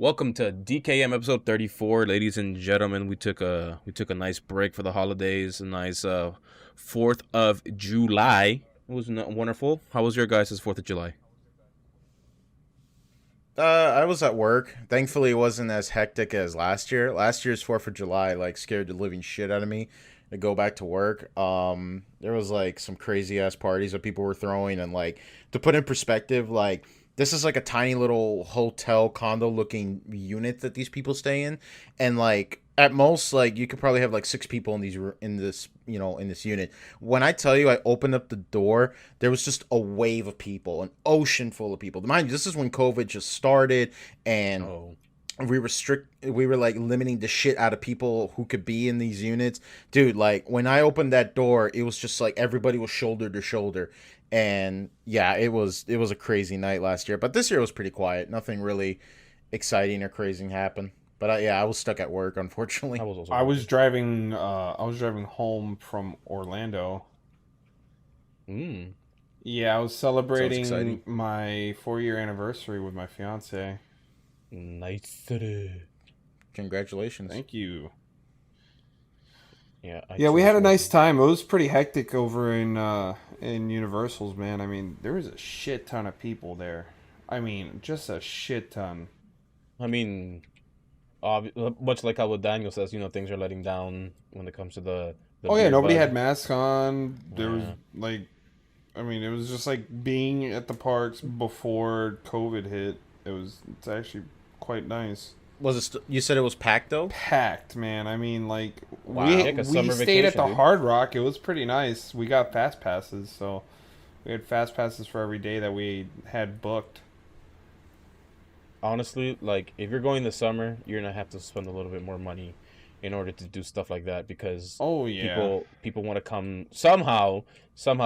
Welcome to DKM episode 34, ladies and gentlemen. We took a nice break for the holidays, a nice 4th of July. It was wonderful. How was your guys' 4th of July? I was at work. Thankfully, it wasn't as hectic as last year. Last year's 4th of July scared the living shit out of me to go back to work. There was some crazy ass parties that people were throwing, and to put in perspective, this is like a tiny little hotel condo looking unit that these people stay in, and at most you could probably have like six people in this unit. When I tell you I opened up the door, there was just a wave of people, an ocean full of people. Mind you, this is when COVID just started, and Oh, we were limiting the shit out of people who could be in these units. Dude, when I opened that door, it was just like everybody was shoulder to shoulder. And yeah, it was a crazy night last year, but this year was pretty quiet. Nothing really exciting or crazy happened. But I was stuck at work, I unfortunately. was also I was working. driving. I was driving home from Orlando. Mm, Yeah, I was Sounds exciting. celebrating my 4-year anniversary with my fiance. nice. Congratulations. Thank you. Yeah, I Yeah, too we was had a nice working. time. It was pretty hectic over in Universal's, man. I mean, there was a shit ton of people there. I mean, just a shit ton. I mean, much like how what Daniel says, things are letting down when it comes to the Oh yeah, beer nobody bug. had masks on. There was Yeah. I mean, it was just like being at the parks before COVID hit. It's actually quite nice. You said it was packed though? Packed, man. I mean, like Yeah, Wow. 'cause we summer stayed at vacation, the dude. Hard Rock. It was pretty nice. We got fast passes, so we had fast passes for every day that we had booked. Honestly, like if you're going this summer, you're gonna have to spend a little bit more money in order to do stuff like that because Oh yeah. people want to come somehow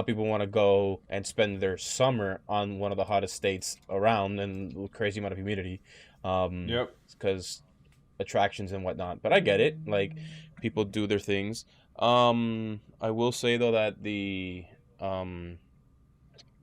people want to go and spend their summer on one of the hottest states around and crazy amount of humidity, Yep. because attractions and whatnot. But I get it, like people do their things. I will say though that the um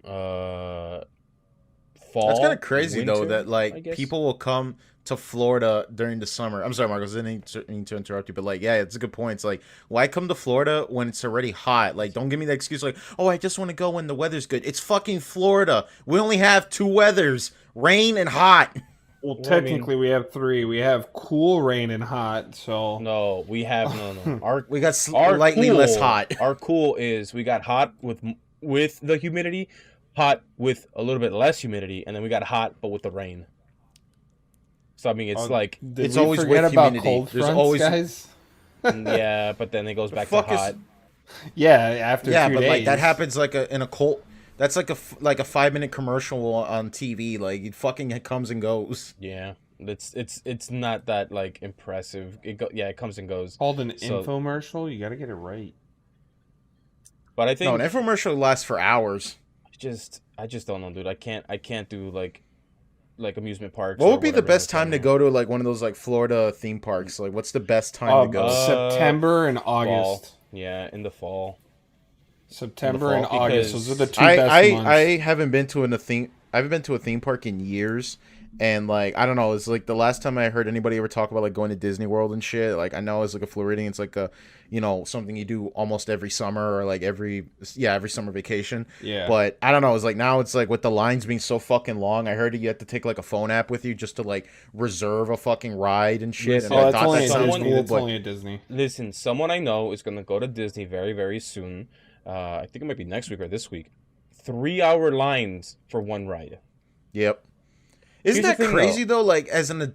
uh That's kind of fall, crazy though winter, that I guess. people will come to Florida during the summer. I'm sorry, Marcos, I didn't mean to interrupt you, but yeah, it's a good point. It's like, why come to Florida when it's already hot? Like, don't give me the excuse like, oh, I just want to go when the weather's good. It's fucking Florida. We only have two weathers: rain and hot. Well, Well, I mean, technically we have three. We have cool, rain, and hot. So no, we have no. Our We got our slightly less cool, hot. our cool is we got hot with the humidity, hot with a little bit less humidity, and then we got hot but with the rain. So I mean, it's like did It's we always forget with about humidity. cold There's fronts, always guys? yeah, but then it goes the back to fuck is hot. Yeah, after yeah, two but that days. happens in a cold. That's like a 5 minute commercial on TV. Like it fucking comes and goes. Yeah, it's not that like impressive. It comes and goes. Called an So, infomercial. You got to get it right. but I No, an think infomercial lasts for hours. I just don't know, dude. I can't do like amusement parks What or would be the whatever in the best time to summer. go to one of those Florida theme parks? Like, what's the best time to go September and Fall. August. Yeah, in the fall. in the September and fall? August. Those are the Because two best I months. haven't been to a theme. I haven't been to a theme park in years, and I don't know. It's like the last time I heard anybody ever talk about going to Disney World and shit. Like I know as a Floridian, it's like a something you do almost every summer or every summer vacation. Yeah. But I don't know. It's like now it's like with the lines being so fucking long. I heard you have to take like a phone app with you just to reserve a fucking ride and shit. And Listen, Oh, I it's thought only that at sounds Disney. someone cool, That's but only at Disney. listen, someone I know is gonna go to Disney very, very soon. I think it might be next week or this week. 3 hour lines for one ride. yep. Isn't Here's the that thing crazy though. though?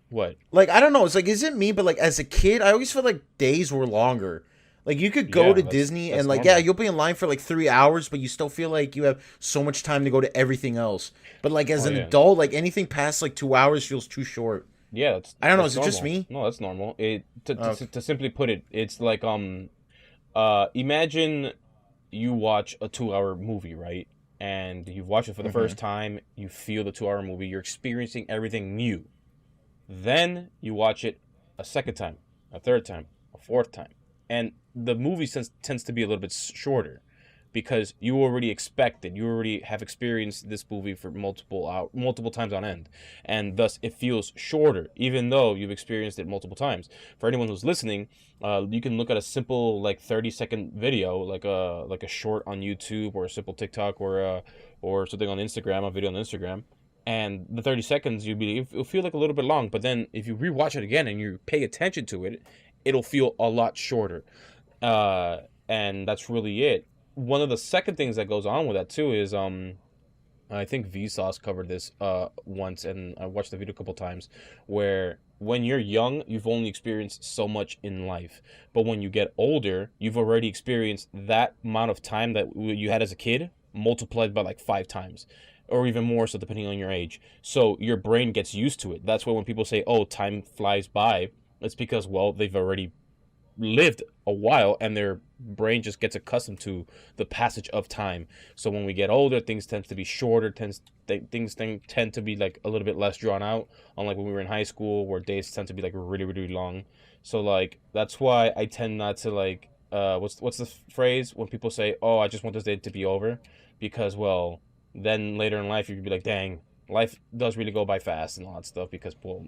What? I don't know. It's is it me? But as a kid, I always felt like days were longer. Like you could go Yeah, to that's Disney and that's yeah, normal. you'll be in line for 3 hours, but you still feel like you have so much time to go to everything else. But as Oh an yeah. adult, anything past 2 hours feels too short. Yeah, that's I don't know. that's Is it just normal. me? No, that's normal. It to, Okay. to, to simply put it, it's like imagine you watch a 2 hour movie, right? And you watch it for the Hmm. first time, you feel the 2 hour movie, you're experiencing everything new. Then you watch it a second time, a third time, a fourth time. And the movie tends to be a little bit shorter. because you already expect it. You already have experienced this movie for multiple times on end, and thus it feels shorter, even though you've experienced it multiple times. For anyone who's listening, you can look at a simple like 30-second video, like a short on YouTube or a simple TikTok or something on Instagram, a video on Instagram. And the 30 seconds, it'll feel like a little bit long, but then if you rewatch it again and you pay attention to it, it'll feel a lot shorter. And that's really it. One of the second things that goes on with that too is I think Vsauce covered this once, and I watched the video a couple times, where when you're young, you've only experienced so much in life, but when you get older, you've already experienced that amount of time that you had as a kid multiplied by like 5 times. Or even more so, depending on your age. So your brain gets used to it. That's why when people say, "Oh, time flies by," it's because, well, they've already lived a while, and their brain just gets accustomed to the passage of time. So when we get older, things tend to be shorter. Things tend to be like a little bit less drawn out. Unlike when we were in high school, where days tend to be like really, really long. So like that's why I tend not to like what's the phrase when people say, "Oh, I just want this day to be over," because well. Then later in life, you could be like, dang, life does really go by fast and all that stuff because, well,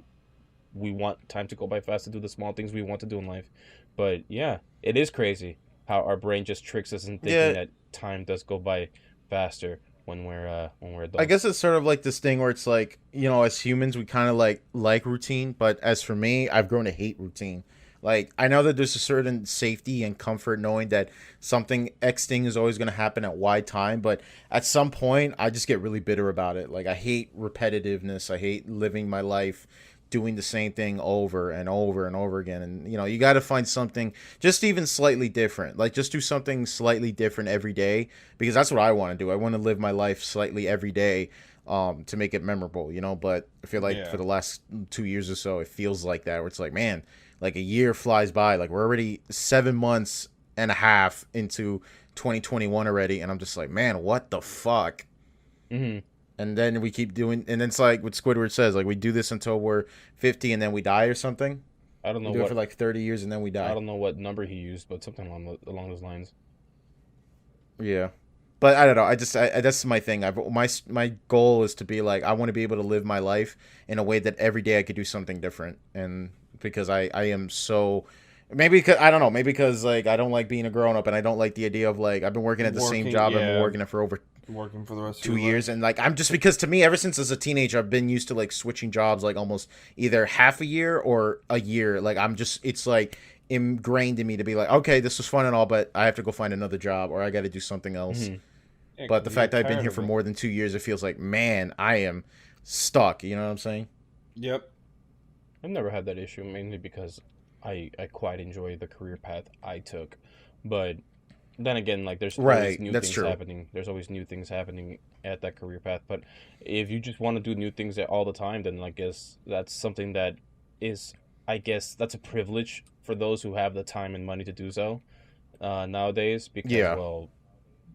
we want time to go by fast to do the small things we want to do in life. But, yeah, it is crazy how our brain just tricks us into thinking that time does go by faster when we're adults. I guess it's sort of like this thing where it's like, you know, as humans, we kind of like routine. But as for me, I've grown to hate routine. Like, I know that there's a certain safety and comfort knowing that something X thing is always going to happen at Y time. But at some point, I just get really bitter about it. Like, I hate repetitiveness. I hate living my life doing the same thing over and over and over again. And, you know, you got to find something just even slightly different. Like, just do something slightly different every day. Because that's what I want to do. I want to live my life slightly every day to make it memorable, you know. But I feel like for the last 2 years or so, it feels like that. Where it's like, man, like a year flies by. Like we're already 7 months and a half into 2021 already, and I'm just like, man, what the fuck? Mm-hmm. And then we keep doing, and then it's like what Squidward says, like we do this until we're 50 and then we die or something. I don't know. We do it for like 30 years and then we die. I don't know what number he used, but something along those lines. Yeah, but I don't know. That's my thing. My goal is to be like, I want to be able to live my life in a way that every day I could do something different, and because I am so. Maybe because I don't know. Maybe because like I don't like being a grown up, and I don't like the idea of like I've been working at the same job. I've been working it for over working for the rest of 2 years, and like I'm just because to me, ever since as a teenager, I've been used to like switching jobs like almost either half a year or a year. Like it's like ingrained in me to be like, okay, this was fun and all, but I have to go find another job or I got to do something else. Mm-hmm. Yeah, but the fact that I've been here for more than 2 years, it feels like, man, I am stuck. You know what I'm saying? Yep. I've never had that issue, mainly because I quite enjoy the career path I took. But then again, like there's always new things happening. There's always new things happening at that career path. But if you just want to do new things all the time, then I guess that's something that is, I guess that's a privilege for those who have the time and money to do so nowadays. Because well,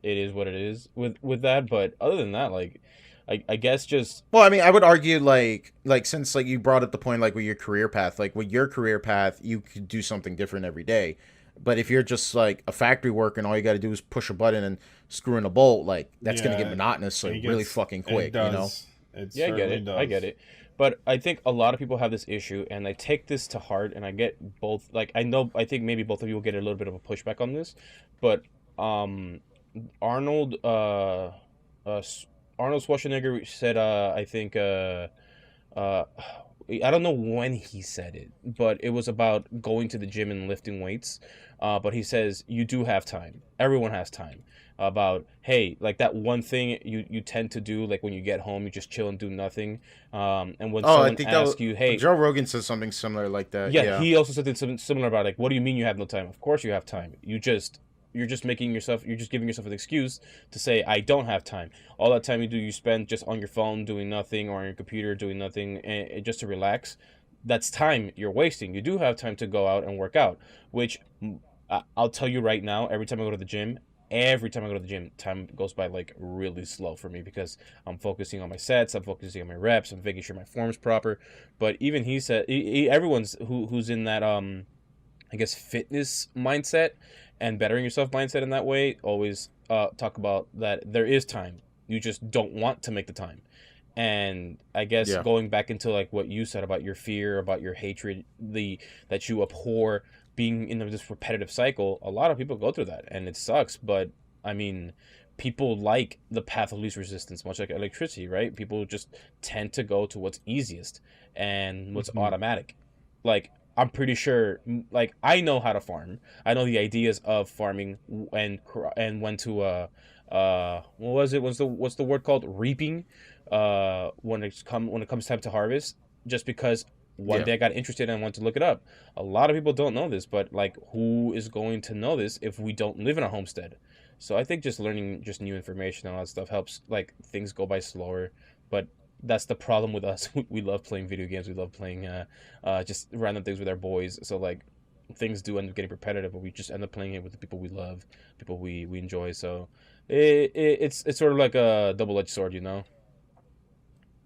it is what it is with that. But other than that, like. I guess just... Well, I mean, I would argue, like since, like, you brought up the point, like, with your career path, like, with your career path, you could do something different every day. But if you're just, like, a factory worker and all you got to do is push a button and screw in a bolt, like, that's going to get monotonous, like, really fucking quick, you know? I get it. I get it. But I think a lot of people have this issue, and I take this to heart, and I get both... Like, I think maybe both of you will get a little bit of a pushback on this, but Arnold Schwarzenegger said, I think, I don't know when he said it, but it was about going to the gym and lifting weights. But he says, you do have time. Everyone has time. About, hey, like that one thing you tend to do, like when you get home, you just chill and do nothing. And when someone asks you, hey... Joe Rogan says something similar like that. Yeah, he also said something similar about, like, what do you mean you have no time? Of course you have time. You're just giving yourself an excuse to say, I don't have time. All that time you spend just on your phone doing nothing or on your computer doing nothing and just to relax. That's time you're wasting. You do have time to go out and work out, which I'll tell you right now, every time I go to the gym, time goes by like really slow for me because I'm focusing on my sets, I'm focusing on my reps, I'm making sure my form's proper. But even he said, everyone's who's in that, I guess, fitness mindset and bettering yourself mindset in that way always talk about that there is time. You just don't want to make the time. And I guess Yeah. going back into like what you said about your fear, about your hatred, the that you abhor being in this repetitive cycle, a lot of people go through that, and it sucks. But I mean, people like the path of least resistance, much like electricity, right? People just tend to go to what's easiest and what's automatic. Like I'm pretty sure, like I know how to farm. I know the ideas of farming and when to what was it? What's the word called? Reaping. When it comes time to harvest, just because one Yeah. day I got interested and I wanted to look it up. A lot of people don't know this, but like, who is going to know this if we don't live in a homestead? So I think just learning just new information and all that stuff helps. Like things go by slower, but that's the problem with us. We love playing video games. We love playing just random things with our boys. So like things do end up getting repetitive, but we just end up playing it with the people we love, people we enjoy. So it's sort of like a double-edged sword, you know.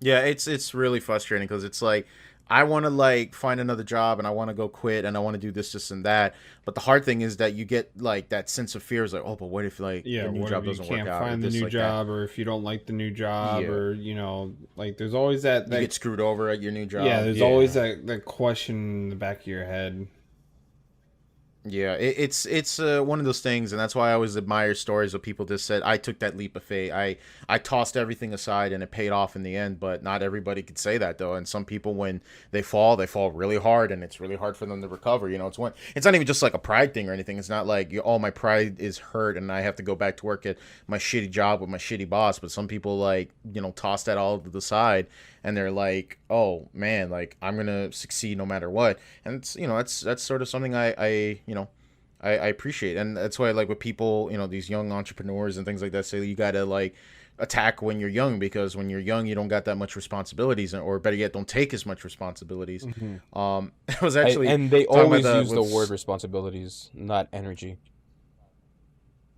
Yeah, it's really frustrating because it's like I want to like find another job and I want to go quit and I want to do this and that. But the hard thing is that you get like that sense of fear is like, oh, but what if like Yeah, the new what job if you doesn't work can't out or find the this new like that. job, or if you don't like the new job, Yeah. or like there's always that, You get screwed over at your new job. yeah, there's always that question in the back of your head. Yeah, it's one of those things, and that's why I always admire stories of people just said, I took that leap of faith. I tossed everything aside, and it paid off in the end. But not everybody could say that though. And some people, when they fall really hard, and it's really hard for them to recover. You know, it's not even just like a pride thing or anything. It's not like oh, my pride is hurt, and I have to go back to work at my shitty job with my shitty boss. But some people like toss that all to the side, and they're like, oh man, like I'm gonna succeed no matter what. And it's that's sort of something I appreciate. And that's why like with people, these young entrepreneurs and things like that, say you gotta like attack when you're young, because when you're young you don't got that much responsibilities, or better yet, don't take as much responsibilities. I was actually And they talking always about use the word responsibilities, not energy.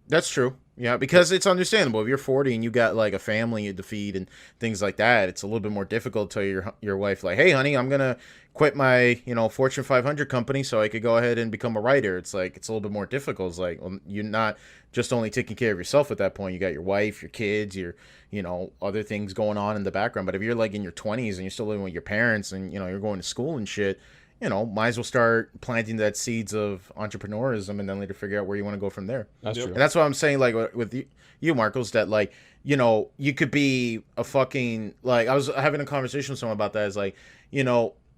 That's true. Yeah, because it's understandable. If you're 40 and you got like a family to feed and things like that, it's a little bit more difficult to tell your wife like, "Hey, honey, I'm gonna quit my Fortune 500 company so I could go ahead and become a writer." It's like it's a little bit more difficult. It's like, well, you're not just only taking care of yourself at that point. You got your wife, your kids, your other things going on in the background. But if you're like in your 20s and you're still living with your parents and you're going to school and shit, might as well start planting that seeds of entrepreneurism and then later figure out where you want to go from there. That's true. And that's what I'm saying, like with you, Marcos, that like, you could be a fucking, like, I was having a conversation with someone about that. Is like,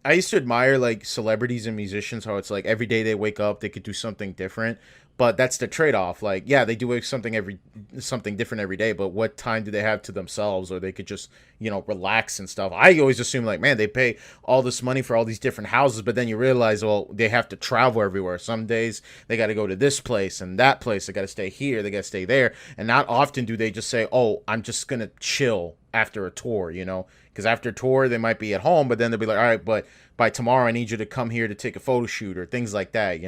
I used to admire like celebrities and musicians, how it's like every day they wake up, they could do something different. But that's the trade-off. Like, yeah, they do something different every day, but what time do they have to themselves, or they could just, relax and stuff? I always assume like, man, they pay all this money for all these different houses, but then you realize, well, they have to travel everywhere. Some days they got to go to this place and that place. They got to stay here. They got to stay there. And not often do they just say, oh, I'm just going to chill after a tour, because after a tour they might be at home, but then they'll be like, all right, but by tomorrow I need you to come here to take a photo shoot or things like that.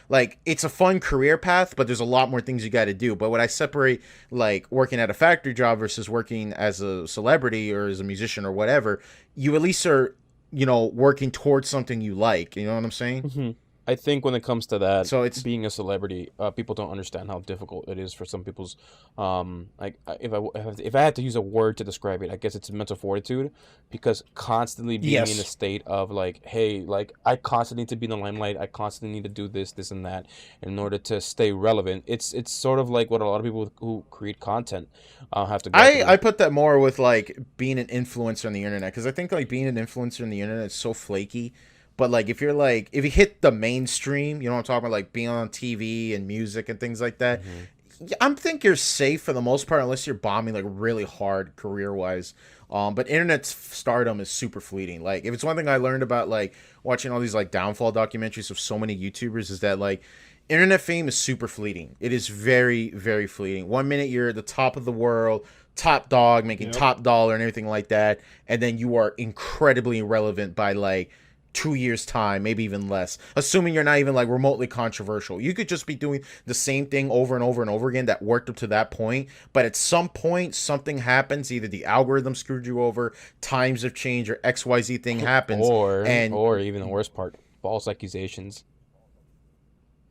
Like, it's a fun career path, but there's a lot more things you got to do. But when I separate like working at a factory job versus working as a celebrity or as a musician or whatever, you at least are working towards something you like. You know what I'm saying? Mm-hmm. I think when it comes to that, So it's being a celebrity, people don't understand how difficult it is for some people's, like if I had to use a word to describe it, I guess it's mental fortitude, because constantly being in a yes. state of like, hey, like I constantly need to be in the limelight, I constantly need to do this and that in order to stay relevant. It's sort of like what a lot of people who create content have to go I through. put that more with like being an influencer on the internet, because I think like being an influencer on the internet is so flaky. But like if you hit the mainstream, you know what I'm talking about, like being on TV and music and things like that, Mm-hmm. I think you're safe for the most part, unless you're bombing like really hard career wise. But internet stardom is super fleeting. Like, if it's one thing I learned about like watching all these like downfall documentaries of so many YouTubers, is that like internet fame is super fleeting. It is very, very fleeting. One minute you're at the top of the world, top dog, making top dollar and everything like that, and then you are incredibly irrelevant by like 2 years time, maybe even less, assuming you're not even like remotely controversial. You could just be doing the same thing over and over and over again that worked up to that point, but at some point something happens, either the algorithm screwed you over, times have changed, or XYZ thing happens, or and or even the worst part, false accusations.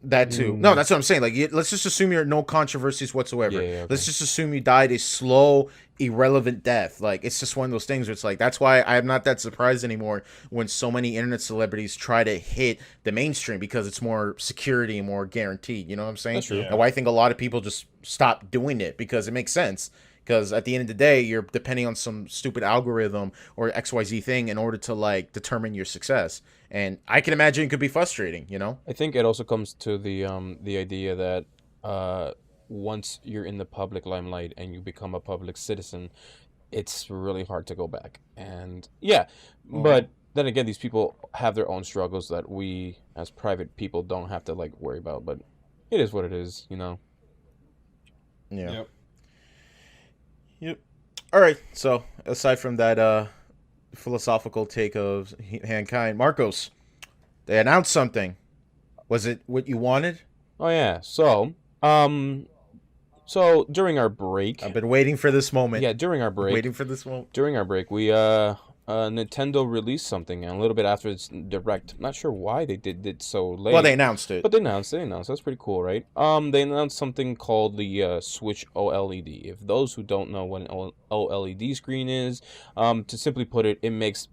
That too. No, that's what I'm saying. Like, let's just assume you're no controversies whatsoever. Yeah, okay. Let's just assume you died a slow, irrelevant death. Like, it's just one of those things where it's like, that's why I'm not that surprised anymore when so many internet celebrities try to hit the mainstream because it's more security and more guaranteed. You know what I'm saying? That's true. And why I think a lot of people just stop doing it because it makes sense. Because at the end of the day, you're depending on some stupid algorithm or XYZ thing in order to like determine your success. And I can imagine it could be frustrating, you know? I think it also comes to the idea that once you're in the public limelight and you become a public citizen, it's really hard to go back. And yeah, but then again, these people have their own struggles that we as private people don't have to like worry about. But it is what it is, you know. Yeah. Yep. All right. So aside from that philosophical take of mankind, Marcos, they announced something. Was it what you wanted? Oh yeah. So during our break, I've been waiting for this moment. yeah, during our break, Waiting for this moment. we Nintendo released something, and a little bit after its direct. Not sure why they did so late. Well, they announced it. But they announced. That's pretty cool, right? They announced something called the Switch OLED. If those who don't know what an OLED screen is, to simply put it, it makes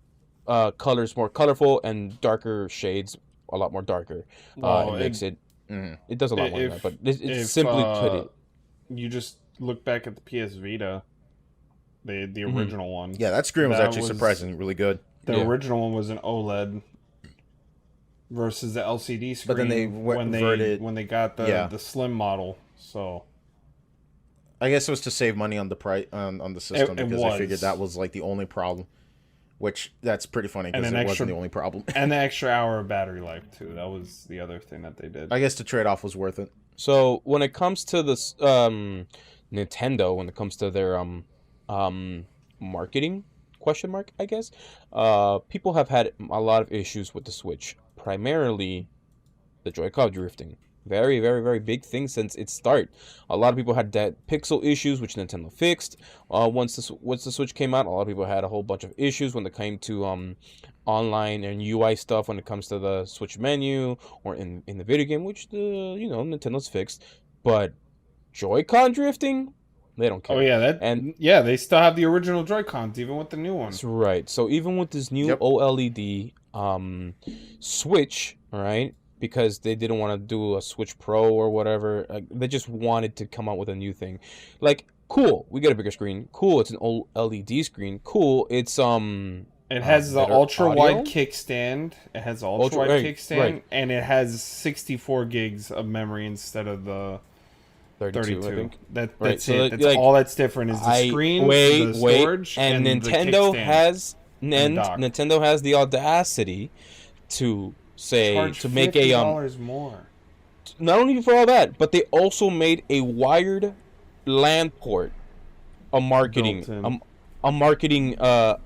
colors more colorful and darker shades a lot more darker. Well, it makes it. It does a lot more than that, but it's simply put it. You just look back at the PS Vita, the original one. Yeah, that screen was That actually was- surprisingly really good. The Yeah. original one was an OLED versus the LCD screen. But then they when they got the slim model. So I guess it was to save money on the price on the system It because I was. figured that was like the only problem. Which that's pretty funny because And it an wasn't extra- the only problem. and the extra hour of battery life too. That was the other thing that they did. I guess the trade off was worth it. So when it comes to this Nintendo, when it comes to their marketing question mark, I guess, people have had a lot of issues with the Switch, primarily the Joy-Con drifting. Very, very, very big thing since its start. A lot of people had that pixel issues, which Nintendo fixed. Once the Switch came out, a lot of people had a whole bunch of issues when it came to online and UI stuff when it comes to the Switch menu or in the video game, which Nintendo's fixed. But Joy-Con drifting, they don't care. Oh yeah, they still have the original Joy-Cons even with the new one. That's right. So even with this new Yep. OLED Switch, all right, because they didn't want to do a Switch Pro or whatever, they just wanted to come out with a new thing. Like, cool, we get a bigger screen. Cool, it's an OLED screen. Cool, it's It has the better ultra audio? wide kickstand. It has the ultra wide right, kickstand, right. and it has 64 gigs of memory instead of the 32. I think. That's Right, so it. like- That's all that's different is the screen, the storage, and the Nintendo kickstand. Nintendo has the audacity to say Charge to make a $50 more. not only for all that, but they also made a wired LAN port, a marketing Built-in. a marketing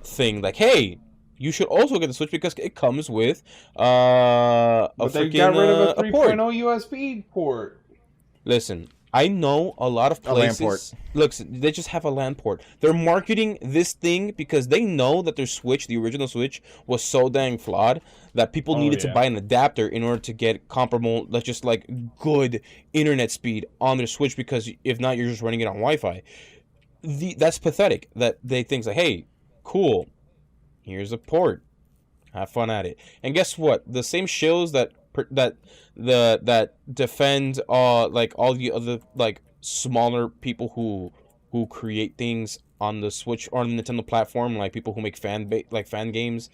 thing. Like, hey, you should also get the Switch because it comes with a But they freaking got rid of a a port. 3.0 USB port. Listen, I know a lot of A LAN places. port. Look, they just have a LAN port. They're marketing this thing because they know that their Switch, the original Switch, was so dang flawed that people needed to yeah. buy an adapter in order to get comparable, like just like good internet speed on their Switch. Because if not, you're just running it on Wi-Fi. That's pathetic. That they think like, hey, cool, here's a port, have fun at it. And guess what? The same shills that defend like all the other like smaller people who create things on the Switch or on the Nintendo platform, like people who make fan games,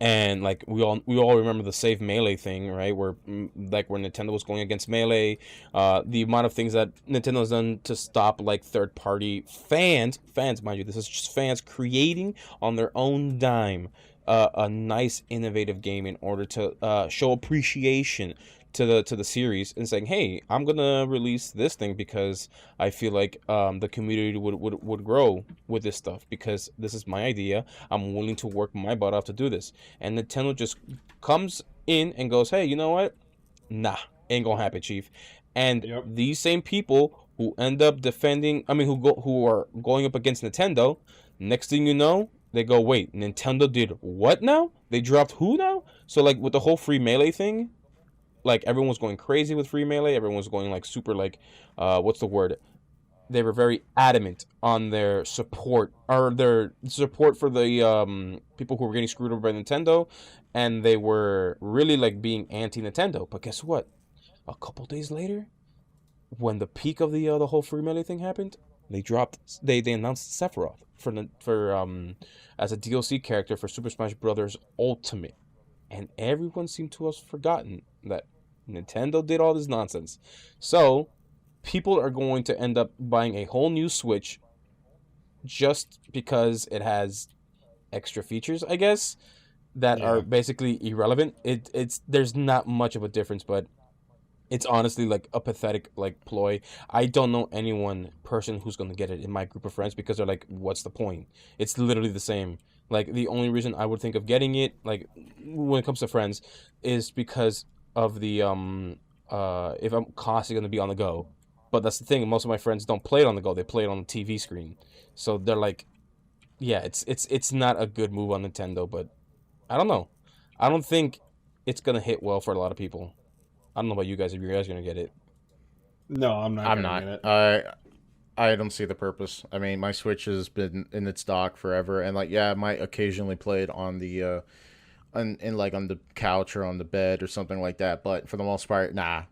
and like we all remember the Save Melee thing, right? Where where Nintendo was going against Melee, the amount of things that Nintendo's done to stop like third party fans, mind you, this is just fans creating on their own dime a nice innovative game in order to show appreciation to the series and saying, hey, I'm gonna release this thing because I feel like the community would grow with this stuff because this is my idea. I'm willing to work my butt off to do this. And Nintendo just comes in and goes, hey, you know what? Nah, ain't gonna happen, Chief. And Yep. these same people who end up who are going up against Nintendo, next thing you know, they go, wait, Nintendo did what now? They dropped who now? So like with the whole free Melee thing, like everyone was going crazy with free melee. Everyone was going like super like, what's the word? They were very adamant on their support or their support for the people who were getting screwed over by Nintendo, and they were really like being anti-Nintendo. But guess what? A couple days later, when the peak of the whole free melee thing happened, they announced Sephiroth for as a DLC character for Super Smash Bros. Ultimate, and everyone seemed to have forgotten that Nintendo did all this nonsense. So people are going to end up buying a whole new Switch just because it has extra features, I guess, that are basically irrelevant. It's there's not much of a difference, but it's honestly like a pathetic like ploy. I don't know person who's gonna get it in my group of friends because they're like, what's the point? It's literally the same. Like the only reason I would think of getting it, like when it comes to friends, is because of the if I'm constantly gonna be on the go. But that's the thing. Most of my friends don't play it on the go. They play it on the TV screen. So they're like, yeah, it's not a good move on Nintendo. But I don't know. I don't think it's gonna hit well for a lot of people. I don't know about you guys. If you guys are gonna get it, No, I'm not. I'm gonna not. Get it. I don't see the purpose. I mean, my Switch has been in its dock forever, and like, yeah, I might occasionally play it on the like on the couch or on the bed or something like that. But for the most part, nah.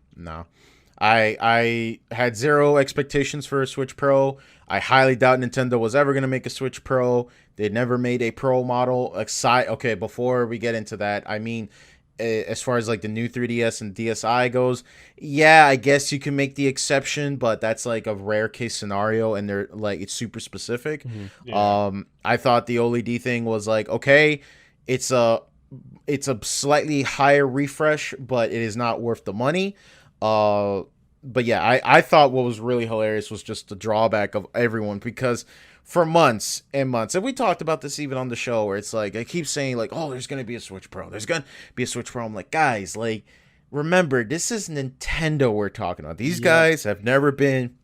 I had zero expectations for a Switch Pro. I highly doubt Nintendo was ever gonna make a Switch Pro. They never made a Pro model. Okay, before we get into that, I mean, as far as like the new 3DS and DSi goes, yeah, I guess you can make the exception, but that's like a rare case scenario, and they're like it's super specific. Mm-hmm. Yeah. I thought the OLED thing was like, okay, it's a slightly higher refresh, but it is not worth the money. But yeah, I thought what was really hilarious was just the drawback of everyone, because for months and months, and we talked about this even on the show, where it's like I keep saying like, oh, there's gonna be a Switch Pro, there's gonna be a Switch Pro. I'm like, guys, like, remember, this is Nintendo we're talking about. These guys have never been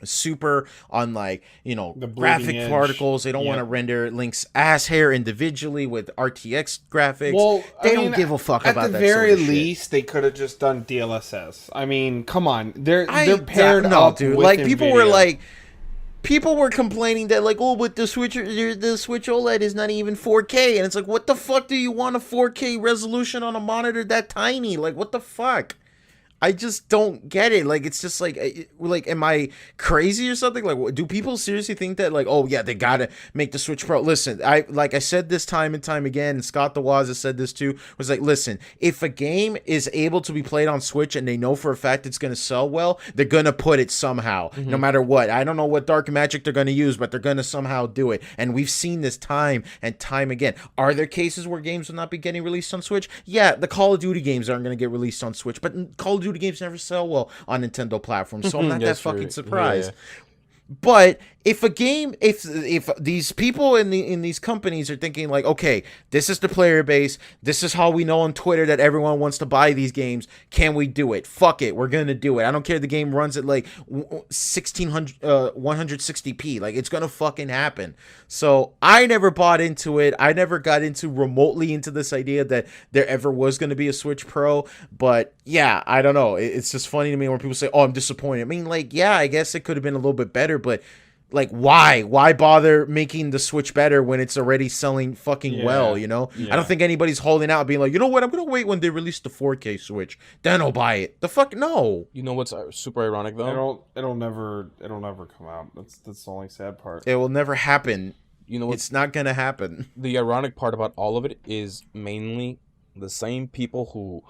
super on like, you know, The bleeding graphic edge. particles. They don't want to render Link's ass hair individually with RTX graphics. Well, They don't give a fuck about At the that very sort of shit. least, they could have just done DLSS. I mean, come on, they're paired no, up. dude. With Like NVIDIA. people were complaining that like, oh, but the Switch OLED is not even 4K, and it's like, what the fuck do you want a 4K resolution on a monitor that tiny? Like, what the fuck? I just don't get it. Like, it's just like, am I crazy or something? Like, do people seriously think that, like, oh yeah, they gotta make the Switch Pro? Listen, I said this time and time again, and Scott the Waz has said this too. Was like, listen, if a game is able to be played on Switch and they know for a fact it's gonna sell well, they're gonna put it somehow, no matter what. I don't know what dark magic they're gonna use, but they're gonna somehow do it. And we've seen this time and time again. Are there cases where games will not be getting released on Switch? Yeah, the Call of Duty games aren't gonna get released on Switch, but Call of Duty games never sell well on Nintendo platforms, so I'm not that fucking surprised. Yeah. But if a game, if these people in these companies are thinking like, okay, this is the player base, this is how we know on Twitter that everyone wants to buy these games, can we do it? Fuck it, we're gonna do it. I don't care if the game runs at like 160p, like, it's gonna fucking happen. So I never bought into it. I never got into remotely into this idea that there ever was gonna be a Switch Pro. But yeah, I don't know. It's just funny to me when people say, oh, I'm disappointed. I mean, like, yeah, I guess it could have been a little bit better, but like, why bother making the Switch better when it's already selling fucking well, you know? I don't think anybody's holding out being like, you know what, I'm gonna wait when they release the 4K Switch, then I'll buy it. The fuck, no. You know what's super ironic though? It'll never come out. That's the only sad part. It will never happen. You know, It's not gonna happen. the ironic part about all of it is mainly the same people who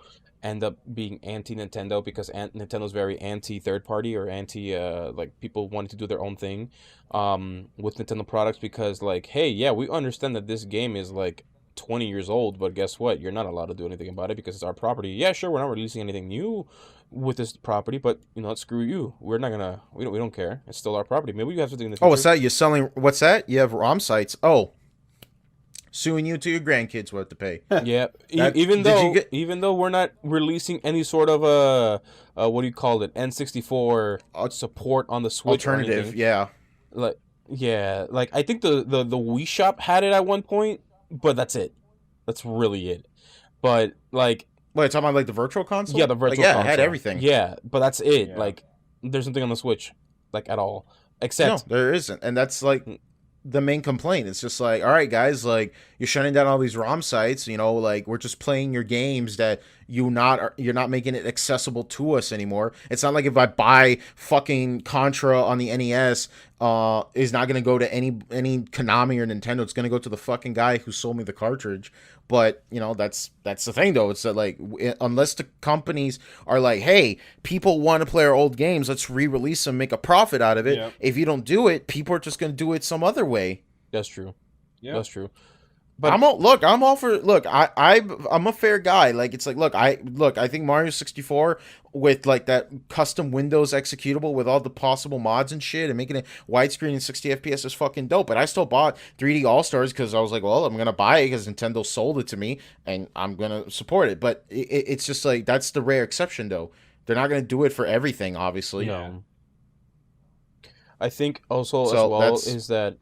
end up being anti-Nintendo because Nintendo's very anti-third party or anti like people wanting to do their own thing with Nintendo products, because like, hey, yeah, we understand that this game is like 20 years old, but guess what? You're not allowed to do anything about it because it's our property. Yeah, sure, we're not releasing anything new with this property, but you know, screw you. We're not gonna. We don't care. It's still our property. Maybe you have something in the future. Oh, what's that? You're selling? What's that? You have ROM sites? Oh, suing you to your grandkids will have to pay. Yeah, That- even did you even though we're not releasing any sort of what do you call it, N64 support on the Switch or Alternative, anything. yeah. Like, yeah, like I think the Wii Shop had it at one point, but that's it. That's really it. But like, Wait, talking about like the virtual console? Yeah, the Like, virtual yeah, console. it had everything. Yeah, but that's it. Yeah. Like, there's nothing on the Switch, like at all, No, except there isn't, and that's like mm, the main complaint. It's just like, all right, guys, like you're shutting down all these ROM sites. You know, like we're just playing your games that you're not making it accessible to us anymore. It's not like if I buy fucking Contra on the NES, is not gonna go to any Konami or Nintendo. It's gonna go to the fucking guy who sold me the cartridge. But you know, that's the thing though. It's that like unless the companies are like, hey, people want to play our old games, let's re-release them, make a profit out of it. Yep. If you don't do it, people are just gonna do it some other way. that's true. Yeah. That's true. But I'm all for look. I'm a fair guy. Like it's like I think Mario 64 with like that custom Windows executable with all the possible mods and shit and making it widescreen and 60 FPS is fucking dope. But I still bought 3D All Stars because I was like, well, I'm gonna buy it because Nintendo sold it to me and I'm gonna support it. But it's just like that's the rare exception though. They're not gonna do it for everything, obviously. no, I think also as So well that's is that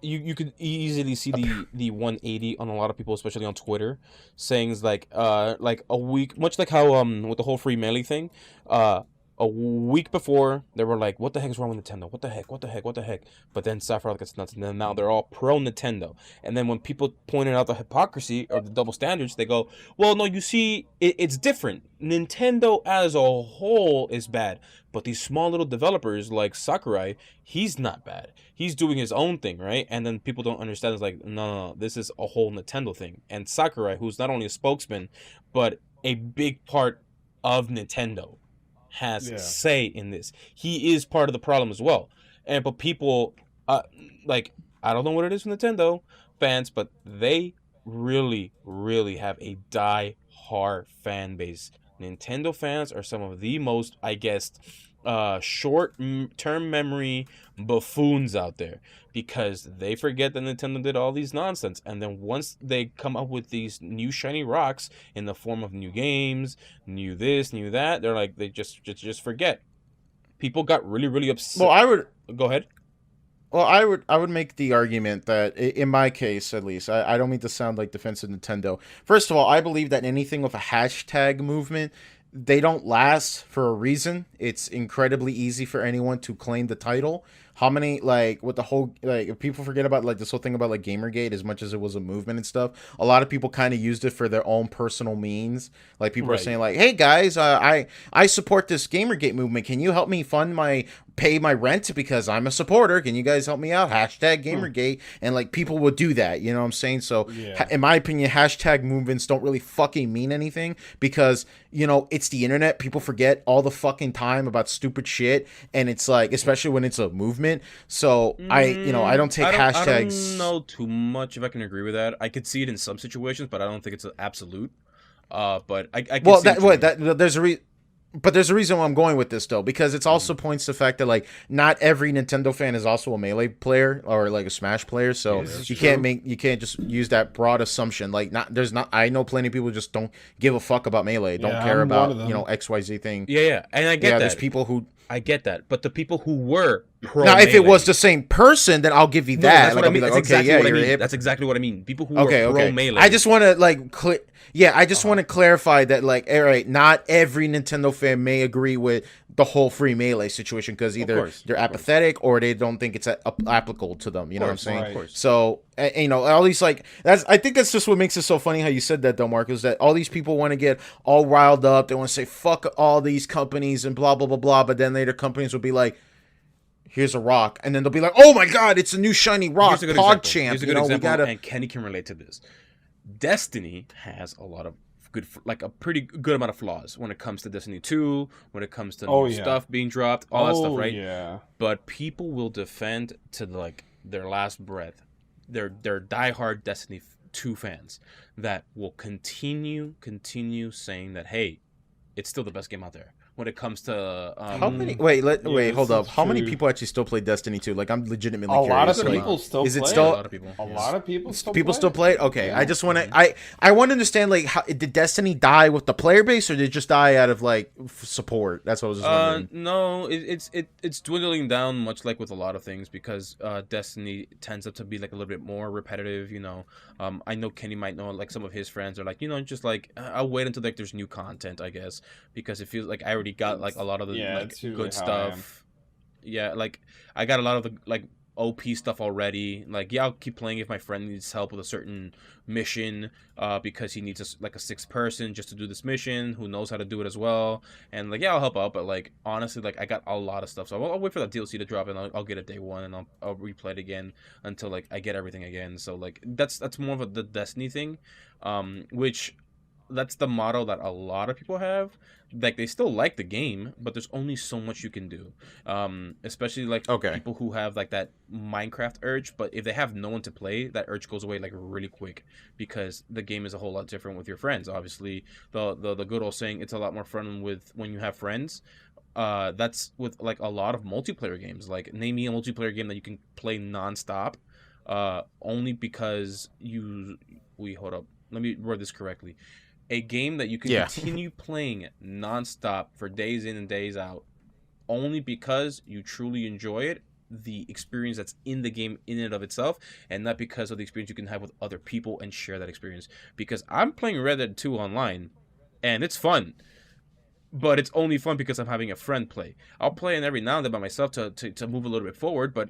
you could easily see the 180 on a lot of people, especially on Twitter, saying like a week, much like how with the whole free melee thing, a week before they were like, what the heck is wrong with Nintendo? What the heck? What the heck? What the heck? But then Sephiroth gets nuts, and then now they're all pro Nintendo. And then when people pointed out the hypocrisy or the double standards, they go, well, no, you see, it's different. Nintendo as a whole is bad, but these small little developers like Sakurai, he's not bad. He's doing his own thing, right? And then people don't understand. It's like, no, this is a whole Nintendo thing. And Sakurai, who's not only a spokesman, but a big part of Nintendo, has say in this. He is part of the problem as well. And but people, like, I don't know what it is for Nintendo fans, but they really, really have a die-hard fan base. Nintendo fans are some of the most, I guess, short-term memory buffoons out there, because they forget that Nintendo did all these nonsense, and then once they come up with these new shiny rocks in the form of new games, new this, new that, they're like, they just forget. People got really, really upset. well, I would Go ahead. Well, I would make the argument that in my case, at least, I don't mean to sound like defensive Nintendo. First of all, I believe that anything with a hashtag movement, they don't last for a reason. It's incredibly easy for anyone to claim the title. How many, like, with the whole, like, if people forget about, like, this whole thing about, like, Gamergate, as much as it was a movement and stuff, a lot of people kind of used it for their own personal means. Like, people are Right. saying, like, hey, guys, I support this Gamergate movement. Can you help me pay my rent because I'm a supporter? Can you guys help me out? Hashtag Gamergate. And, like, people would do that. You know what I'm saying? So, Yeah. in my opinion, hashtag movements don't really fucking mean anything because, you know, it's the internet. People forget all the fucking time about stupid shit. And it's like, especially when it's a movement. So I don't take hashtags. I don't know too much if I can agree with that. I could see it in some situations, but I don't think it's an absolute. But I can Well, see what you mean. there's a reason why I'm going with this though, because it's also points to the fact that like not every Nintendo fan is also a Melee player or like a Smash player, so This is you can't just use that broad assumption. Like I know plenty of people who just don't give a fuck about Melee, don't Yeah, care I'm one about of them. XYZ thing. Yeah, and I get that. There's people who I get that, but the people who were pro now if it Melee- was the same person, then I'll give you No, that. that's Like what I I'll be mean. like, That's okay, exactly yeah, what I you're a mean. hip. That's exactly what I mean. People who Okay, were pro okay. Melee. I just want to like I just want to clarify that like, all right, not every Nintendo fan may agree with the whole free Melee situation because either course, they're of course. apathetic or they don't think it's applicable to them. You know what I'm course, saying? of course. So you know, all these like I think that's just what makes it so funny how you said that though, Marcus. That all these people want to get all riled up. They want to say fuck all these companies and blah blah blah blah. But then later companies will be like, here's a rock, and then they'll be like, "Oh my god, it's a new shiny rock, Here's a good Pog example. Champ." Here's a You good know, example, we gotta. and Kenny can relate to this. Destiny has a lot of good, like a pretty good amount of flaws when it comes to Destiny 2, when it comes to Oh, new yeah. stuff being dropped, all that stuff, right? Yeah. But people will defend to like their last breath. They're diehard Destiny 2 fans that will continue saying that, hey, it's still the best game out there. when it comes to How many? Yeah, Wait, hold this up. is How many true. people actually still play Destiny 2? Like, I'm legitimately A curious. lot of like, people still is it play still a lot of people. A lot of people still people play still it. play it? Okay, Yeah. I just want to. I want to understand, like, how did Destiny die with the player base, or did it just die out of like support? That's what I was just wondering. No, it's dwindling down, much like with a lot of things, because Destiny tends up to be like a little bit more repetitive. I know Kenny might know, like some of his friends are like, just like I'll wait until like there's new content, I guess, because it feels like I already got like a lot of the Yeah, like it's usually good how I am. stuff. Yeah, like I got a lot of the like OP stuff already. Like, yeah, I'll keep playing if my friend needs help with a certain mission, because he needs like a sixth person just to do this mission who knows how to do it as well. And like, yeah, I'll help out, but like honestly, like I got a lot of stuff, so I'll wait for that DLC to drop, and I'll get it day one, and I'll replay it again until like I get everything again. So like that's more of the Destiny thing, which that's the motto that a lot of people have. Like, they still like the game, but there's only so much you can do, especially like Okay. people who have like that Minecraft urge. But if they have no one to play, that urge goes away like really quick, because the game is a whole lot different with your friends. Obviously, the good old saying, it's a lot more fun with when you have friends. That's with like a lot of multiplayer games. Like, name me a multiplayer game that you can play nonstop, only because hold up, let me word this correctly. A game that you can continue playing nonstop for days in and days out, only because you truly enjoy it, the experience that's in the game in and of itself, and not because of the experience you can have with other people and share that experience. Because I'm playing Red Dead 2 online, and it's fun, but it's only fun because I'm having a friend play. I'll play it every now and then by myself to move a little bit forward, but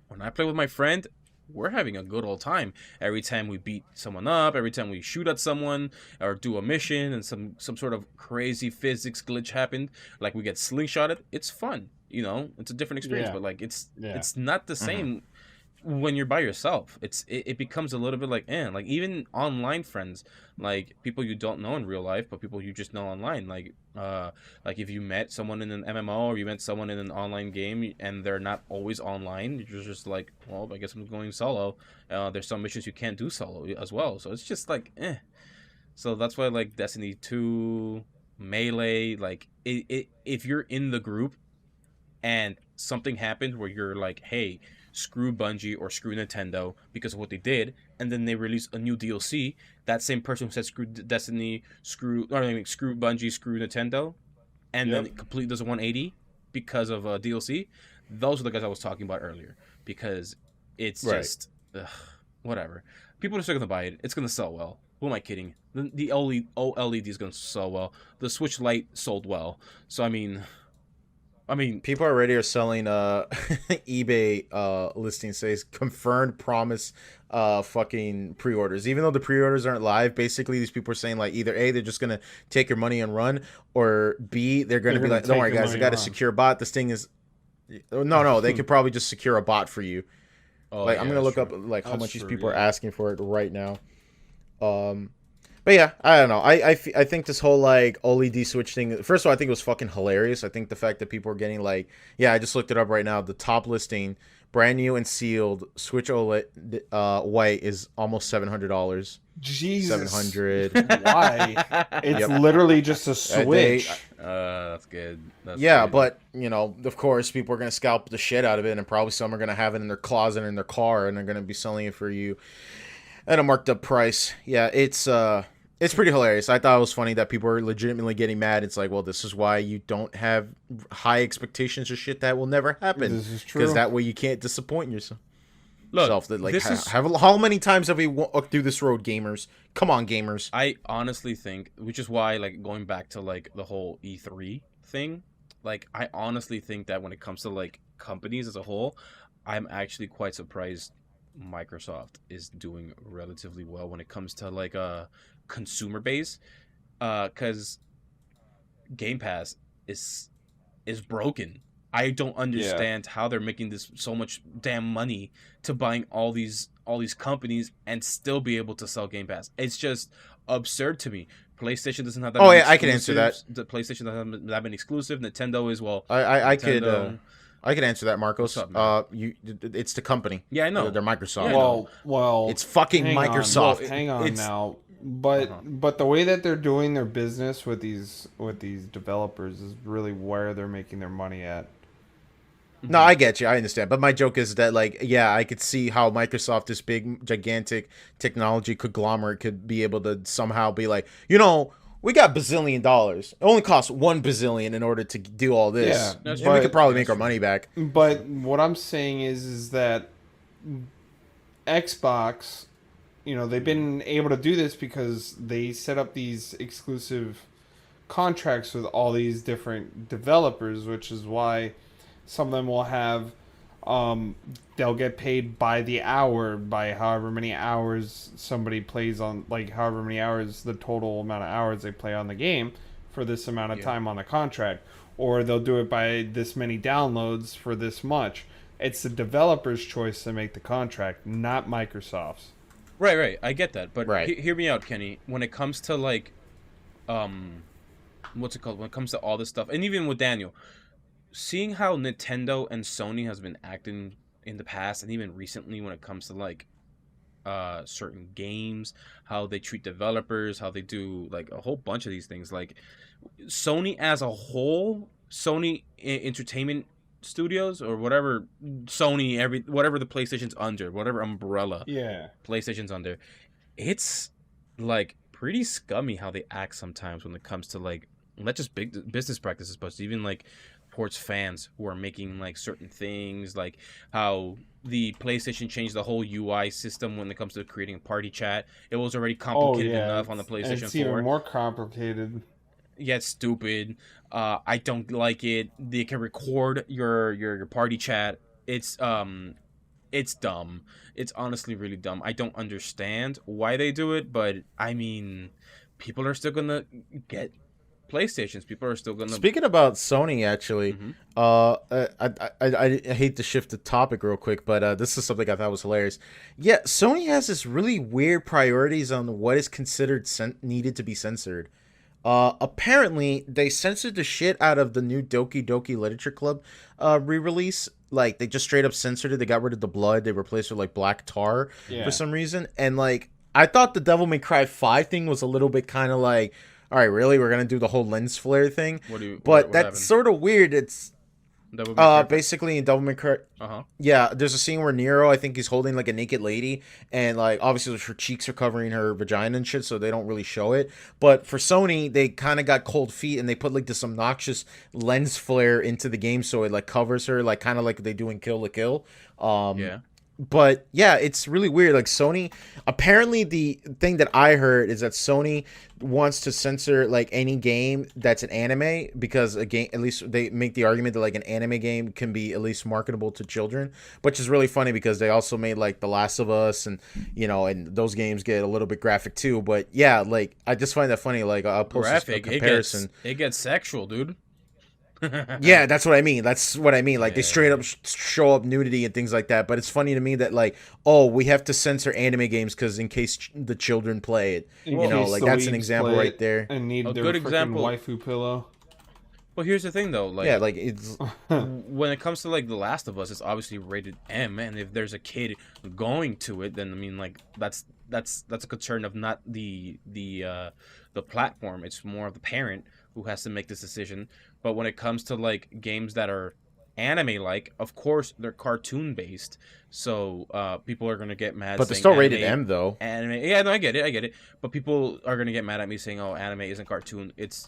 when I play with my friend, we're having a good old time. Every time we beat someone up, every time we shoot at someone or do a mission and some sort of crazy physics glitch happened, like we get slingshotted, it's fun. It's a different experience, Yeah. but like it's Yeah. not the same when you're by yourself. It becomes a little bit like, like even online friends, like people you don't know in real life, but people you just know online. Like if you met someone in an MMO or you met someone in an online game and they're not always online, you're just like, well, I guess I'm going solo. There's some missions you can't do solo as well, so it's just like, So that's why, like, Destiny 2, Melee, like if you're in the group and something happens where you're like, hey, screw Bungie or screw Nintendo because of what they did, and then they release a new DLC, that same person who said screw Destiny, screw Bungie, screw Nintendo, and then it completely does a 180 because of a DLC, those are the guys I was talking about earlier. Because it's just, whatever. People are still going to buy it. It's going to sell well. Who am I kidding? The OLED is going to sell well. The Switch Lite sold well. So, I mean, people already are selling eBay listing says confirmed promise fucking pre-orders. Even though the pre-orders aren't live, basically these people are saying, like, either A, they're just gonna take your money and run, or B, they're gonna be like, don't worry guys, I got a secure bot. This thing is no, they could probably just secure a bot for you. I'm gonna look up like how much these people are asking for it right now. But yeah, I don't know. I think this whole like OLED Switch thing, first of all, I think it was fucking hilarious. I think the fact that people are getting like, I just looked it up right now. The top listing, brand new and sealed Switch OLED white is almost $700. Jesus, $700. Why? It's literally just a Switch. That's good. That's good. But of course, people are gonna scalp the shit out of it, and probably some are gonna have it in their closet in their car, and they're gonna be selling it for you at a marked up price. Yeah, it's pretty hilarious. I thought it was funny that people are legitimately getting mad. It's like, well, this is why you don't have high expectations of shit that will never happen. This is true. Because that way you can't disappoint yourself. Look, How many times have we walked through this road, gamers? Come on, gamers. I honestly think, which is why, like, going back to like the whole E3 thing, like, I honestly think that when it comes to like companies as a whole, I'm actually quite surprised Microsoft is doing relatively well when it comes to like a consumer base, because Game Pass is broken. I don't understand how they're making this so much damn money to buying all these companies and still be able to sell Game Pass. It's just absurd to me. PlayStation doesn't have that. Oh yeah, I can answer that. The PlayStation doesn't have that many exclusive. Nintendo is, well. I could answer that, Marcos. It's the company. Yeah, I know. They're Microsoft. Yeah, well, it's fucking Microsoft. Hang on now. But the way that they're doing their business with these developers is really where they're making their money at. No, I get you. I understand. But my joke is that, like, yeah, I could see how Microsoft, this big, gigantic technology conglomerate, could be able to somehow be like, we got bazillion dollars. It only costs 1 bazillion in order to do all this. Yeah, And we could probably make that's our true. money back. But what I'm saying is that Xbox, they've been able to do this because they set up these exclusive contracts with all these different developers, which is why some of them will have, they'll get paid by the hour, by however many hours somebody plays on, like however many hours, the total amount of hours they play on the game for this amount of Yeah. time on the contract. Or they'll do it by this many downloads for this much. It's the developer's choice to make the contract, not Microsoft's. Right. I get that, but Right. hear me out, Kenny. When it comes to like, um, what's it called? When it comes to all this stuff, and even with Daniel, seeing how Nintendo and Sony has been acting in the past, and even recently, when it comes to like, certain games, how they treat developers, how they do like a whole bunch of these things, like Sony as a whole, Sony Entertainment Studios or whatever, whatever the PlayStation's under, whatever umbrella Yeah. PlayStation's under, it's like pretty scummy how they act sometimes when it comes to like not just big business practices, but even like towards fans who are making like certain things, like how the PlayStation changed the whole UI system when it comes to creating a party chat. It was already Oh complicated yeah. enough on the PlayStation It's 4. even more complicated. Yeah, it's stupid. I don't like it. They can record your party chat. It's dumb. It's honestly really dumb. I don't understand why they do it, but I mean, people are still gonna get PlayStations. People are still gonna. Speaking about Sony, actually, Mhm. I hate to shift the topic real quick, but this is something I thought was hilarious. Yeah, Sony has this really weird priorities on what is considered needed to be censored. Apparently, they censored the shit out of the new Doki Doki Literature Club re-release. Like, they just straight up censored it. They got rid of the blood. They replaced it with, like, black tar Yeah. for some reason. And, like, I thought the Devil May Cry 5 thing was a little bit kind of like, all right, really? We're going to do the whole lens flare thing? What do you? But What that's happened? sort of weird. It's That would be perfect. basically in Devil May Cry, Uh-huh. yeah, there's a scene where Nero, I think he's holding like a naked lady, and like obviously her cheeks are covering her vagina and shit, so they don't really show it. But for Sony, they kind of got cold feet and they put like this obnoxious lens flare into the game, so it like covers her, like kind of like they do in Kill la Kill. Yeah. But yeah, it's really weird. Like Sony, apparently the thing that I heard is that Sony wants to censor like any game that's an anime because a game, at least they make the argument that like an anime game can be at least marketable to children, which is really funny because they also made like The Last of Us and and those games get a little bit graphic too. But yeah, like I just find that funny. Like I'll post a Graphic. comparison. It gets sexual, dude. Yeah, that's what I mean. That's what I mean. Like they straight Yeah. up show up nudity and things like that. But it's funny to me that like, oh, we have to censor anime games because in case the children play it, In you know, case like the that's an weebs example play right it there. And need A their good freaking example- waifu pillow. Well, here's the thing, though. Like, Yeah, like it's when it comes to like The Last of Us, it's obviously rated M, and if there's a kid going to it, then I mean, like that's a concern of not the platform. It's more of the parent who has to make this decision. But when it comes to like games that are anime like, of course they're cartoon based, so people are gonna get mad. but they're saying still rated anime- M though. Anime, yeah, no, I get it. But people are gonna get mad at me saying, "Oh, anime isn't cartoon. It's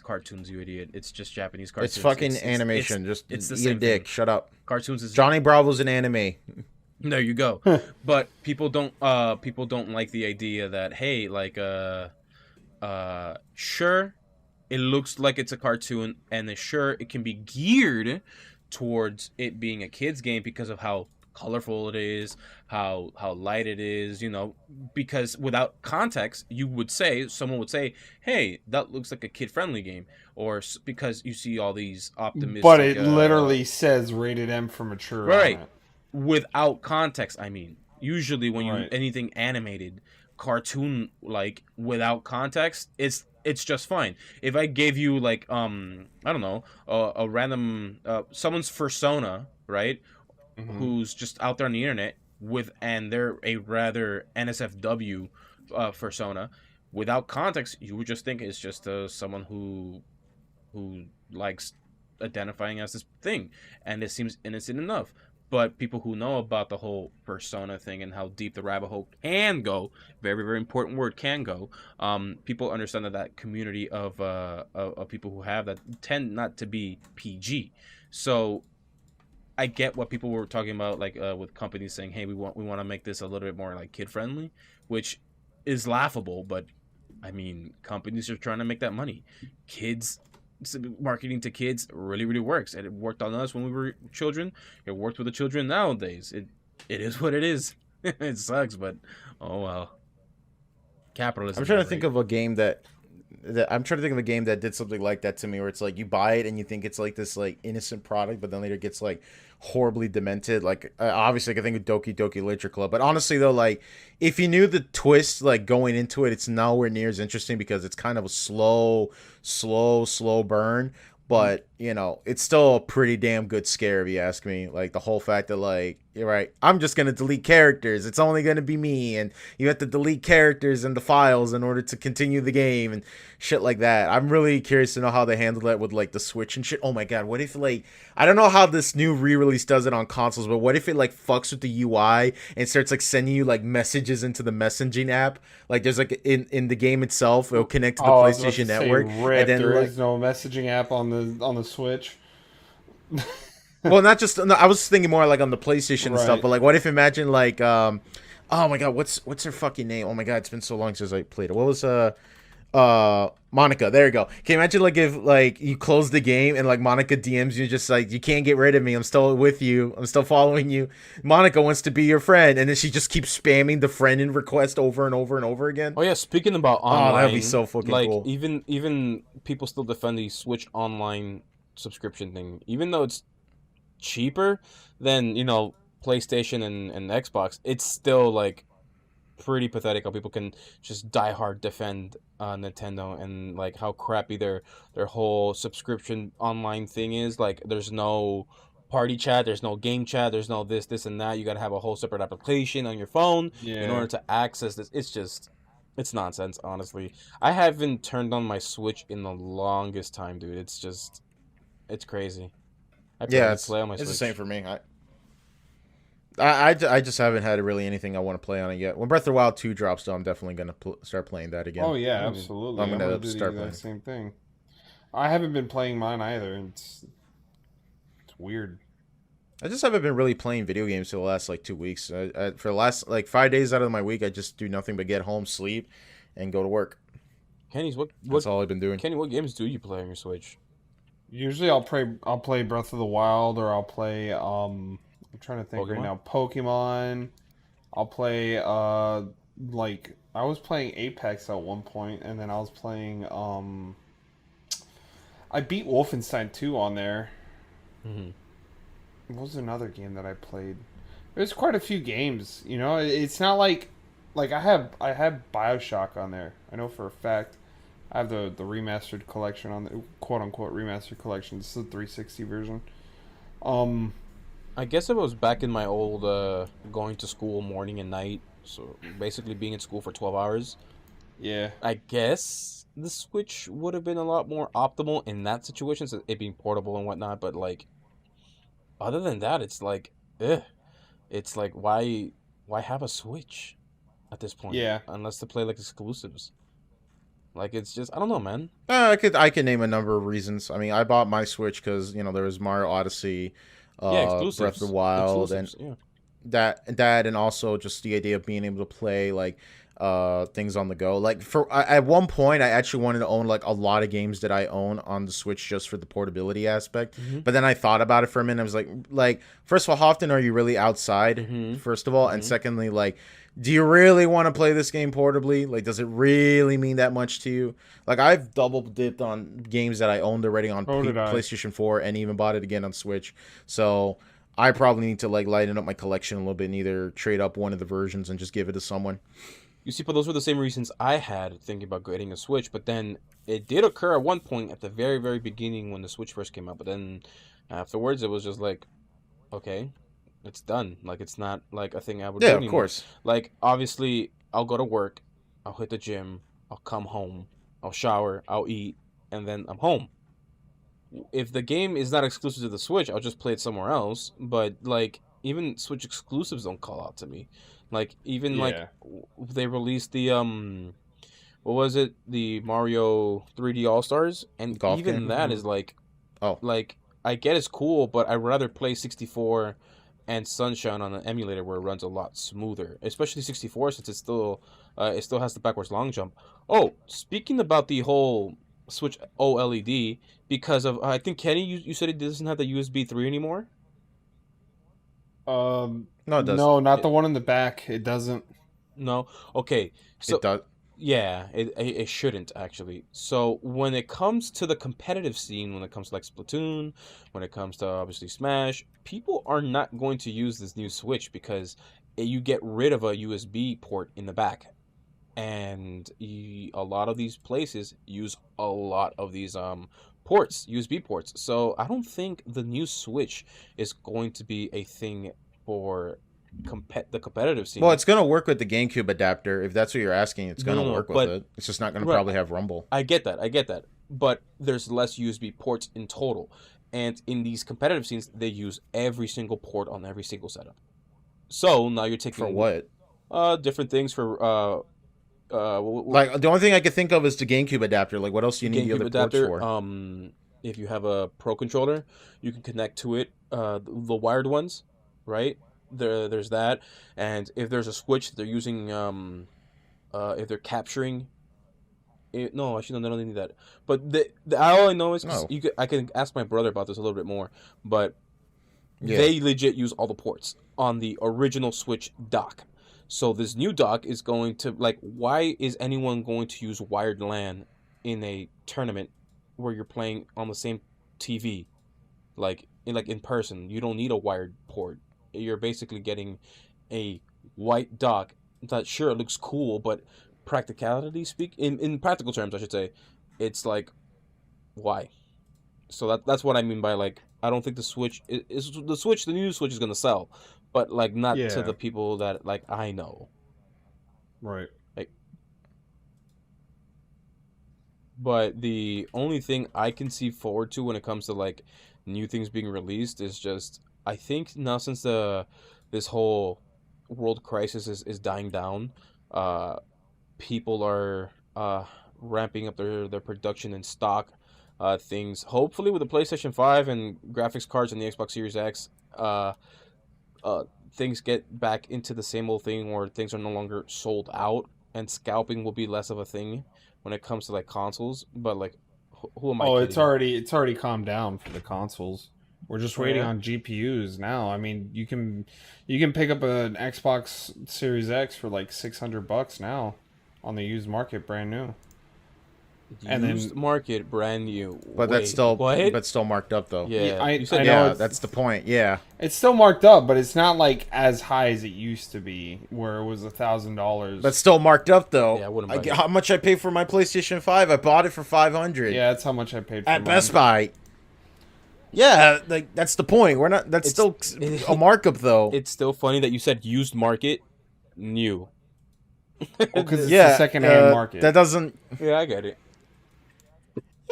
cartoons, you idiot. It's just Japanese cartoons. It's fucking It's- animation. it's Just the eat a same dick. thing. Shut up. Cartoons is Johnny Bravo's an anime. there you go. But people don't like the idea that hey, like sure, it looks like it's a cartoon, and sure it can be geared towards it being a kids game because of how colorful it is, how light it is, because without context someone would say, hey, that looks like a kid friendly game, or because you see all these optimistic, But it literally says rated M for mature. Right. On it. without context. I mean, usually when you Right. anything animated, cartoon like without context, it's just fine. If I gave you like I don't know, a random someone's persona, right, Mhm. who's just out there on the internet and they're a rather NSFW persona. Without context, you would just think it's just someone who likes identifying as this thing, and it seems innocent enough. But people who know about the whole persona thing and how deep the rabbit hole can go, very very important word, can go. People understand that community of people who have that tend not to be PG. So I get what people were talking about, like with companies saying, "Hey, we want to make this a little bit more like kid friendly," which is laughable. But I mean, companies are trying to make that money. Kids marketing to kids really really works, and it worked on us when we were children. It worked with the children nowadays. It is what it is. It sucks, but oh well. Capitalism. I'm trying to right? think of a game that I'm trying to think of a game that did something like that to me, where it's like you buy it and you think it's like this like innocent product, but then later gets like horribly demented. Like obviously, I can think of Doki Doki Literature Club, but honestly though, like if you knew the twist like going into it, it's nowhere near as interesting because it's kind of a slow burn. But you know, it's still a pretty damn good scare if you ask me. Like the whole fact that like you're right, I'm just gonna delete characters. It's only gonna be me, and you have to delete characters in the files in order to continue the game and shit like that. I'm really curious to know how they handle that with like the Switch and shit. Oh my god, what if like I don't know how this new re-release does it on consoles, but what if it like fucks with the UI and starts like sending you like messages into the messaging app? Like there's like in the game itself, it'll connect to the Oh, I was about PlayStation to say, Network, rip, and then there like is no messaging app on the Switch. well, not just no, I was thinking more like on the PlayStation and stuff, Right. but like what if imagine like oh my god, what's her fucking name? Oh my god, it's been so long since I played it. What was Monica, there you go. Can you imagine like if like you close the game and like Monica DMs you just like you can't get rid of me. I'm still with you. I'm still following you. Monica wants to be your friend and then she just keeps spamming the friend in request over and over and over again. Oh yeah, speaking about Oh, that'd be online, so fucking like cool. even people still defend the Switch Online subscription thing, even though it's cheaper than PlayStation and Xbox. It's still like pretty pathetic how people can just die hard defend Nintendo and like how crappy their whole subscription online thing is. Like there's no party chat, there's no game chat, there's no this and that. You gotta have a whole separate application on your phone in Yeah. order to access this. It's nonsense, honestly. I haven't turned on my Switch in the longest time, dude. It's crazy. I Yeah, barely play on my it's the Switch. same for me. I just haven't had really anything I want to play on it yet. When Breath of the Wild 2 drops, though, I'm definitely going to start playing that again. Oh yeah, Mm. absolutely. I'm I'm going gonna to do the start exact playing. same thing. I haven't been playing mine either. It's weird. I just haven't been really playing video games for the last like 2 weeks. For the last like 5 days out of my week, I just do nothing but get home, sleep, and go to work. Kenny's what That's all I've been doing. Kenny, what games do you play on your Switch? Usually I'll play Breath of the Wild or I'll play I'm trying to think right Pokemon? now. Pokemon. I'll play like I was playing Apex at one point and then I was playing I beat Wolfenstein 2 on there. Mm-hmm. What was another game that I played? There's quite a few games, you know. It's not like I have BioShock on there. I know for a fact. I have the remastered collection on the quote unquote remastered collection. This is the 360 version. Um, I guess it was back in my old going to school morning and night, so basically being in school for 12 hours. yeah, I guess the Switch would have been a lot more optimal in that situation, so it being portable and whatnot, but like other than that, it's like it's like why have a Switch at this point yeah. unless to play like exclusives. Like it's just I don't know, man. I could name a number of reasons. I mean, I bought my Switch because there was Mario Odyssey, Yeah, Breath of the exclusives. Wild, and Exclusives, yeah. that and also just the idea of being able to play like things on the go. Like at one point I actually wanted to own like a lot of games that I own on the Switch just for the portability aspect. Mhm. But then I thought about it for a minute. I was like first of all, how often are you really outside? Mhm. First of all, and Mhm. secondly, like do you really want to play this game portably? Like does it really mean that much to you? Like I've double dipped on games that I owned already on So did I. PlayStation 4 and even bought it again on Switch. So I probably need to like lighten up my collection a little bit and either trade up one of the versions and just give it to someone. You see, but those were the same reasons I had thinking about getting a Switch. But then it did occur at one point at the very, very beginning when the Switch first came out. But then afterwards, it was just like, okay, it's done. Like it's not like a thing I would Yeah, do of anymore. course. Like obviously, I'll go to work. I'll hit the gym, I'll come home, I'll shower, I'll eat, and then I'm home. If the game is not exclusive to the Switch, I'll just play it somewhere else. But like even Switch exclusives don't call out to me. Like even like Yeah. they released the what was it? The Mario 3D All Stars, and Golf even game? that is Oh, like I get it's cool, but I'd rather play 64 and Sunshine on an emulator where it runs a lot smoother, especially 64 since it still has the backwards long jump. Oh, speaking about the whole Switch OLED, because of I think Kenny, you said it doesn't have the USB 3 anymore. no, it does. No, not It, the one in the back. It doesn't. no, okay, It so does. yeah, it shouldn't actually. So when it comes to the competitive scene, when it comes to like Splatoon, when it comes to obviously Smash, people are not going to use this new Switch because you get rid of a USB port in the back, and a lot of these places use a lot of these ports, USB ports. So I don't think the new Switch is going to be a thing for the competitive Well, scene. it's gonna work with the GameCube adapter. If that's what you're asking, it's No, gonna no, no. work with But it. It's just not gonna right, probably have Rumble. I get that. I get that. But there's less USB ports in total. And in these competitive scenes, they use every single port on every single setup. So now you're For taking what? different things for Like the only thing I could think of is the GameCube adapter. Like, what else do you need the GameCube other ports adapter. for? If you have a Pro controller, you can connect to it the wired ones, right? There's that. And if there's a switch they're using if they're capturing no, actually, no, they don't need that. But all I know is because No. I can ask my brother about this a little bit more. But Yeah. they legit use all the ports on the original Switch dock. So this new dock is going to like, why is anyone going to use wired LAN in a tournament where you're playing on the same TV, like in person? You don't need a wired port. You're basically getting a white dock. That sure it looks cool, but practicality speak in practical terms, I should say, it's like why? So that's what I mean by like I don't think the Switch is the Switch. The new Switch is gonna sell, but like not to Yeah. the people that like I know. Right. Like, but the only thing I can see forward to when it comes to like new things being released is just I think now since the this whole world crisis is dying down, uh, people are ramping up their production and stock things. Hopefully, with the PlayStation 5 and graphics cards and the Xbox Series X, uh, uh, things get back into the same old thing where things are no longer sold out and scalping will be less of a thing when it comes to like consoles. But like, who am I Oh, kidding? it's already calmed down for the consoles. We're just Oh, waiting yeah? on GPUs now. I mean, you can pick up an Xbox Series X for like $600 now on the used market, brand new. And Used then market, brand new. But that's Wait, still what? but still marked up though. Yeah, I you said know Yeah, it's- that's the point. Yeah. it's still marked up, but it's not like as high as it used to be, where it was $1,000. But still marked up though. Yeah, I wouldn't buy it. How much I paid for my PlayStation 5? I bought it for 500 yeah, that's how much I paid for at mine. Best Buy. Yeah, like that's the point. We're not that's It's- still a markup though. It's still funny that you said used market, new. Well, because it's Yeah, the secondhand market. That doesn't Yeah, I get it.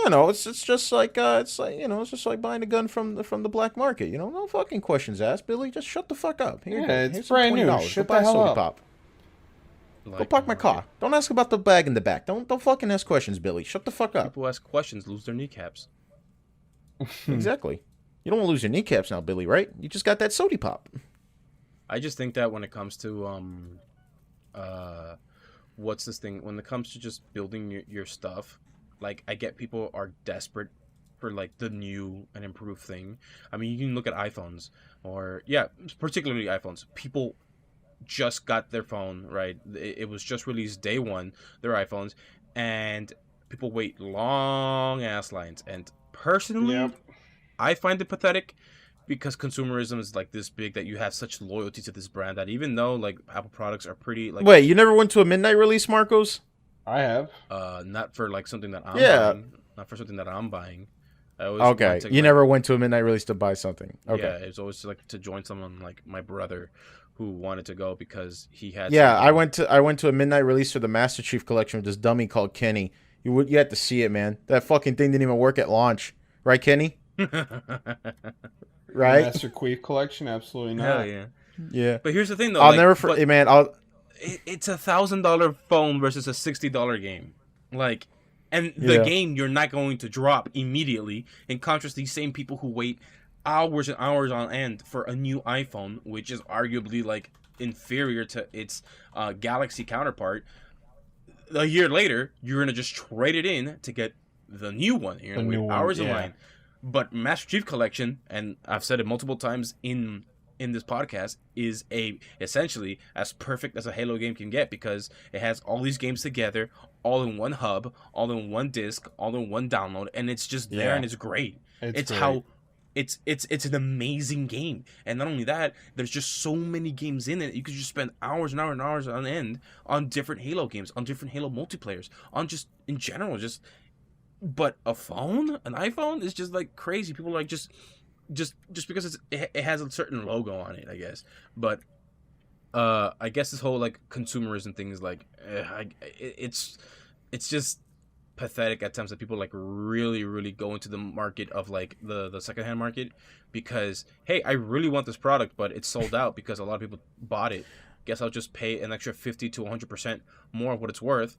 it's just like it's just like buying a gun from the black market, No fucking questions asked, Billy. Just shut the fuck up. Here you Yeah, go. it's Here's some brand new. $20. Shut Go buy the a hell soda up. pop. Go park my car. Don't ask about the bag in the back. Don't fucking ask questions, Billy. Shut the fuck up. People ask questions, lose their kneecaps. Exactly. You don't want to lose your kneecaps now, Billy, right? You just got that soda pop. I just think that when it comes to what's this thing? When it comes to just building your stuff, like I get people are desperate for like the new and improved thing. I mean, you can look at iPhones or yeah, particularly iPhones. People just got their phone, right? It was just released day one, their iPhones, and people wait long ass lines. And personally, Yep. I find it pathetic because consumerism is like this big that you have such loyalty to this brand that even though like Apple products are pretty like Wait, you never went to a midnight release, Marcos? I have. not for like something that I'm Yeah. buying, not for something that I'm buying. I always Okay, wanted to you like, never went to a midnight release to buy something. Okay. yeah, it was always like to join someone like my brother who wanted to go because he had Yeah, something. I went to a midnight release for the Master Chief collection with this dummy called Kenny. You had to see it, man. That fucking thing didn't even work at launch, right, Kenny? The Right? Master Queef collection, absolutely Hell not. yeah! Yeah. But here's the thing, though. I'll Like, never, but man. I'll it's $1,000 phone versus a $60 game. Like, and the yeah. game you're not going to drop immediately. In contrast, these same people who wait hours and hours on end for a new iPhone, which is arguably like inferior to its Galaxy counterpart, a year later you're gonna just trade it in to get the new one. You're The gonna new wait one, hours in yeah. line. But Master Chief Collection, and I've said it multiple times in this podcast, is a essentially as perfect as a Halo game can get because it has all these games together, all in one hub, all in one disc, all in one download, and it's just there Yeah. and it's great. It's great. How it's an amazing game, and not only that, there's just so many games in it. You could just spend hours and hours and hours on end on different Halo games, on different Halo multiplayers, on just in general, just. But a phone, an iPhone, is just like crazy. People are like just because it has a certain logo on it, I guess. But I guess this whole like consumerism thing is like it's just pathetic at times that people like really go into the market of like the secondhand market because hey, I really want this product, but it's sold out because a lot of people bought it. Guess I'll just pay an extra 50 to 100% more of what it's worth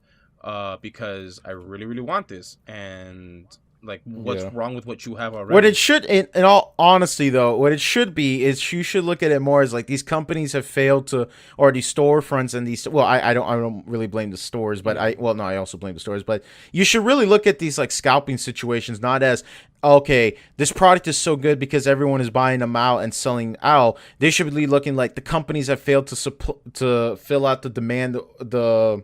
because I really want this. And like, what's Yeah. wrong with what you have already? What it should, in all honesty, though, what it should be is you should look at it more as like these companies have failed to, or these storefronts and these. Well, I don't really blame the stores, but no, I also blame the stores. But you should really look at these like scalping situations, not as okay, this product is so good because everyone is buying them out and selling out. They should be looking like the companies have failed to fill out the demand, the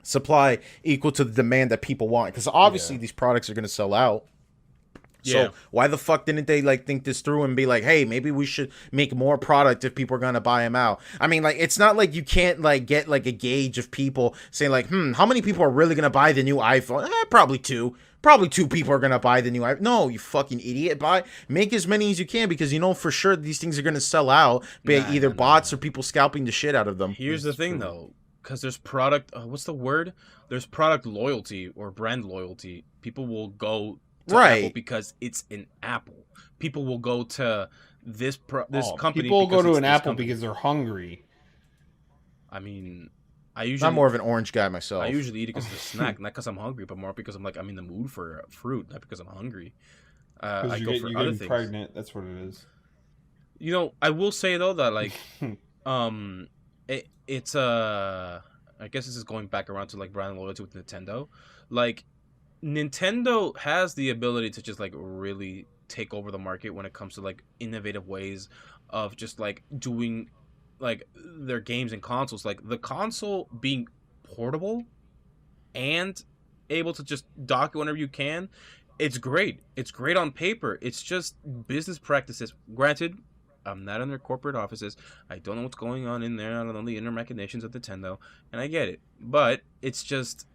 supply equal to the demand that people want, because obviously these products are going to sell out. Yeah. So why the fuck didn't they like think this through and be like, hey, maybe we should make more product if people are gonna buy them out? I mean, like, it's not like you can't like get like a gauge of people saying like, how many people are really gonna buy the new iPhone? Probably two. Probably two people are gonna buy the new iPhone. No, you fucking idiot! Make as many as you can because you know for sure these things are gonna sell out by either bots or people scalping the shit out of them. Here's the thing, though, because there's product. What's the word? There's product loyalty or brand loyalty. People will go to Apple because it's an Apple. People will go to this company. People will go to an Apple company. because they're hungry. I mean, I'm more of an orange guy myself. I usually eat it because it's a snack, not because I'm hungry, but more because I'm in the mood for fruit, not because I'm hungry. I go for other things. Pregnant. That's what it is. You know, I will say though that like, it's I guess this is going back around to like brand loyalty with Nintendo. Like, Nintendo has the ability to just like really take over the market when it comes to like innovative ways of just like doing like their games and consoles. Like the console being portable and able to just dock it whenever you can. It's great. It's great on paper. It's just business practices. Granted, I'm not in their corporate offices. I don't know what's going on in there. I don't know the inner machinations of Nintendo, and I get it. But it's just,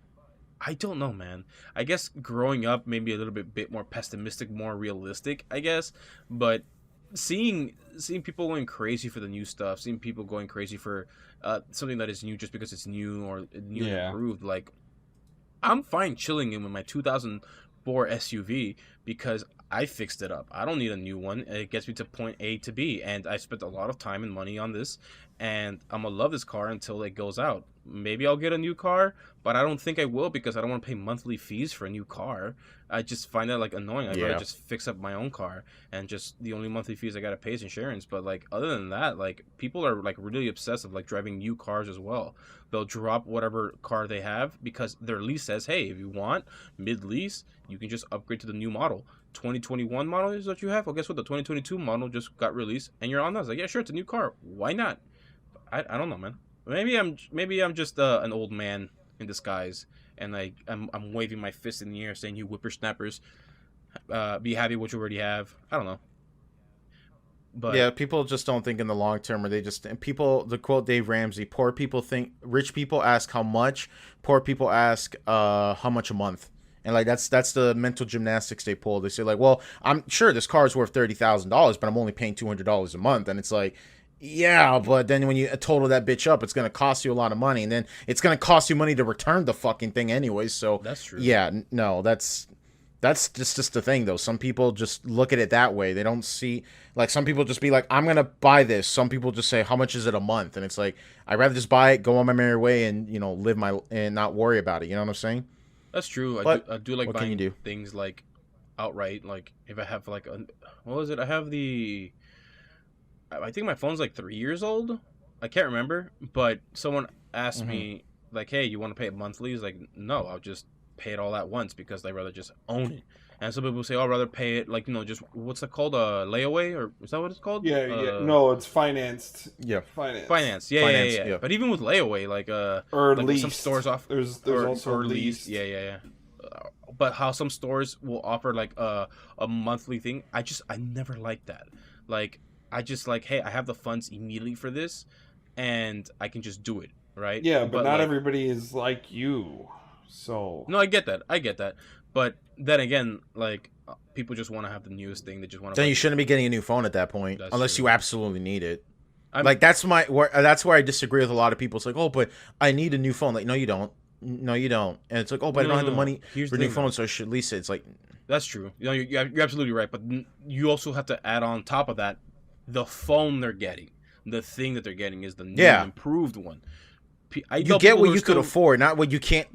I don't know, man. I guess growing up, maybe a little bit more pessimistic, more realistic, I guess. But seeing people going crazy for the new stuff, seeing people going crazy for something that is new just because it's new or new and improved, like, I'm fine chilling in with my 2004 SUV because I fixed it up. I don't need a new one. It gets me to point A to B, and I spent a lot of time and money on this, and I'm gonna love this car until it goes out. Maybe I'll get a new car, but I don't think I will because I don't want to pay monthly fees for a new car. I just find that like annoying. I'd rather just fix up my own car, and just the only monthly fees I gotta pay is insurance. But like other than that, like people are like really obsessive like driving new cars as well. They'll drop whatever car they have because their lease says, hey, if you want mid-lease, you can just upgrade to the new model. 2021 model is what you have. Well, guess what? The 2022 model just got released, and you're on that. It's like, yeah, sure, it's a new car. Why not? I don't know, man. Maybe I'm just an old man in disguise, and I'm waving my fist in the air saying, "You whippersnappers, be happy with what you already have." I don't know. But yeah, people just don't think in the long term, or they just people. The quote Dave Ramsey: "Poor people think rich people ask how much. Poor people ask how much a month." And like that's the mental gymnastics they pull. They say like, well, I'm sure this car is worth $30,000, but I'm only paying $200 a month, and it's like, yeah, but then when you total that bitch up, it's gonna cost you a lot of money, and then it's gonna cost you money to return the fucking thing anyway. So That's true. yeah, no, that's just the thing though. Some people just look at it that way. They don't see like some people just be like, I'm gonna buy this. Some people just say, how much is it a month? And it's like, I'd rather just buy it, go on my merry way, and live my and not worry about it. You know what I'm saying? That's true. But I do like what can you buying do? things like outright. Like if I have like what was it? I have I think my phone's like 3 years old. I can't remember, but someone asked me like, "Hey, you want to pay it monthly?" He's like, "No, I'll just pay it all at once because I'd rather just own it." And some people say, "Oh, I'd rather pay it like just what's that called? Layaway, or is that what it's called?" Yeah, no, it's financed. Yeah. Finance. Yeah, Finance, yeah. yeah. But even with layaway, like Or like leased. some stores off. There's also or leased. Yeah. But how some stores will offer like a monthly thing, I never like that. Like I just like, hey, I have the funds immediately for this, and I can just do it, right? Yeah, but not like, everybody is like you. So no, I get that. But then again, like people just want to have the newest thing. They just want to. Then you shouldn't be getting a new phone at that point, That's unless true. you absolutely need it. Like that's where I disagree with a lot of people. It's like, oh, but I need a new phone. Like, no, you don't. No, you don't. And it's like, oh, but I don't have the money Here's for a the new thing, phone, though. so I should lease it. It's like, That's true. You're absolutely right. But you also have to add on top of that the phone they're getting. The thing that they're getting is the new improved one. you get what you could afford, not what you can't.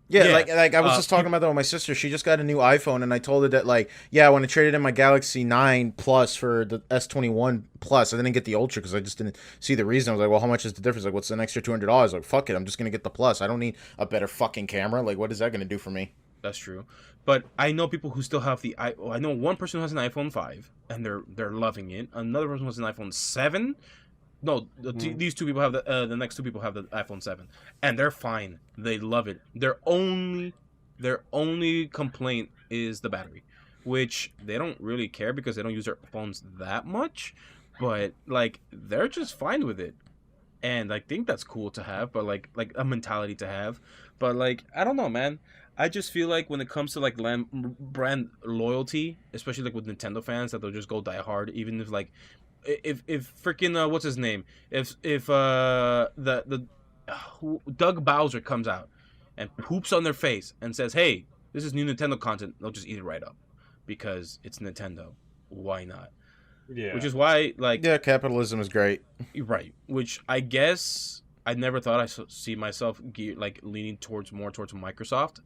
Yeah, like I was just talking about that with my sister. She just got a new iPhone, and I told her that like, yeah, when I traded in my Galaxy 9 Plus for the S21 Plus, I didn't get the Ultra because I just didn't see the reason. I was like, well, how much is the difference? Like, what's an extra $200? Like, fuck it, I'm just gonna get the Plus. I don't need a better fucking camera. Like, what is that gonna do for me? That's true. But I know people who still have I know one person who has an iPhone 5 and they're loving it. Another person who has an iPhone 7. No, these two people have the next two people have the iPhone 7 and they're fine. They love it. Their only complaint is the battery, which they don't really care because they don't use their phones that much, but like they're just fine with it. And I think that's cool to have, but like a mentality to have. But like I don't know, man. I just feel like when it comes to like brand loyalty, especially like with Nintendo fans, that they'll just go die hard, even if like if freaking what's his name, if the Doug Bowser comes out and poops on their face and says, "Hey, this is new Nintendo content," they'll just eat it right up because it's Nintendo. Why not? yeah, Which is why like Yeah, capitalism is great. right. Which I guess I never thought I see myself leaning more towards Microsoft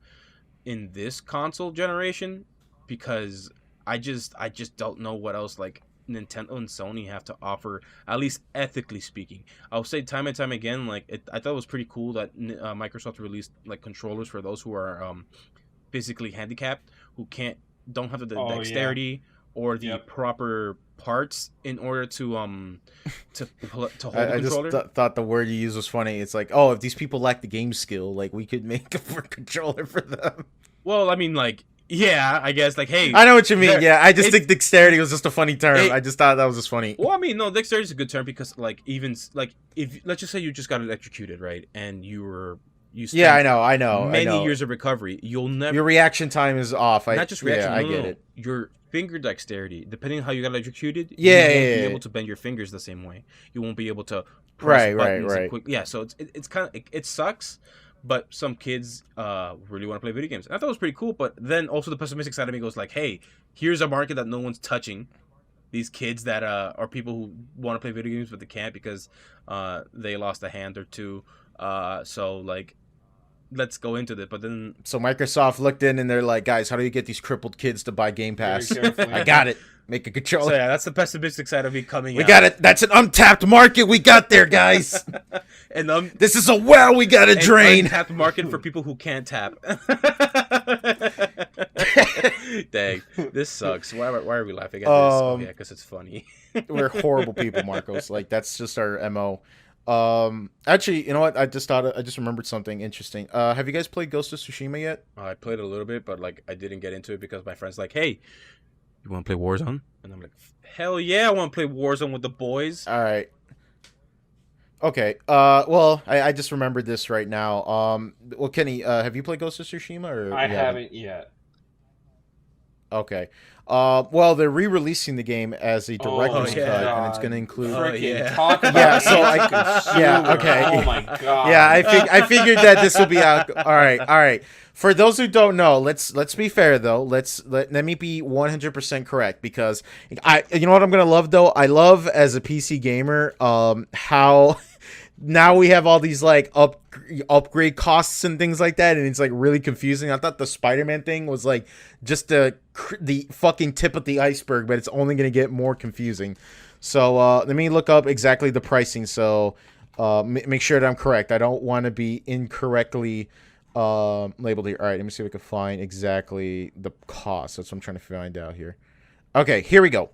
in this console generation, because I just don't know what else like Nintendo and Sony have to offer, at least ethically speaking. I'll say time and time again, like I thought it was pretty cool that Microsoft released like controllers for those who are physically handicapped, who don't have the dexterity or the proper parts in order to hold the controller. I just thought the word you used was funny. It's like, oh, if these people lack the game skill, like we could make a controller for them. Well, I mean, like, yeah, I guess, like, hey, I know what you mean. Yeah, I just think dexterity was just a funny term. I just thought that was just funny. Well, I mean, no, dexterity is a good term because, like, even like if let's just say you just got electrocuted, right, and you spent I know. many years of recovery, you'll never your reaction time is off. not just reaction. I get it. Your finger dexterity, depending on how you got electrocuted, Yeah, you won't yeah, be able to bend your fingers the same way. You won't be able to press buttons and quick. Yeah, so it's kind of it sucks, but some kids really want to play video games. And I thought it was pretty cool, but then also the pessimistic side of me goes like, hey, here's a market that no one's touching. These kids that are people who want to play video games but they can't because they lost a hand or two. So like, let's go into it. But then So Microsoft looked in and they're like, guys, how do you get these crippled kids to buy Game Pass? Very carefully. I got it. Make a controller. so yeah, that's the pessimistic side of me coming. We got it. That's an untapped market we got there, guys. And This is a well we got to drain. Untapped market for people who can't tap. Dang, this sucks. Why are we laughing at this? Oh, yeah, because it's funny. We're horrible people, Marcos. Like that's just our MO. Actually, you know what? I just remembered something interesting. Have you guys played Ghost of Tsushima yet? I played a little bit, but like I didn't get into it because my friend's like, "Hey, you want to play Warzone?" And I'm like, "Hell yeah, I want to play Warzone with the boys." All right. Okay. Well, I just remembered this right now. Well, Kenny, have you played Ghost of Tsushima or I you haven't? haven't yet. Okay. Well, they're re-releasing the game as a Oh director's my yeah. cut, and it's going to god! include. Oh, Freaking yeah. talk about Yeah. So anti-consumer. yeah. Okay. Oh my god. Yeah. I figured that this will be out. All right. All right. For those who don't know, let's be fair though. Let me be 100% correct, because you know what I'm gonna love though. I love, as a PC gamer, how now we have all these like upgrade costs and things like that, and it's like really confusing. I thought the Spider-Man thing was like just the fucking tip of the iceberg, but it's only gonna get more confusing. So let me look up exactly the pricing. So make sure that I'm correct. I don't want to be incorrectly labeled here. All right, let me see if I can find exactly the cost. That's what I'm trying to find out here. Okay, here we go.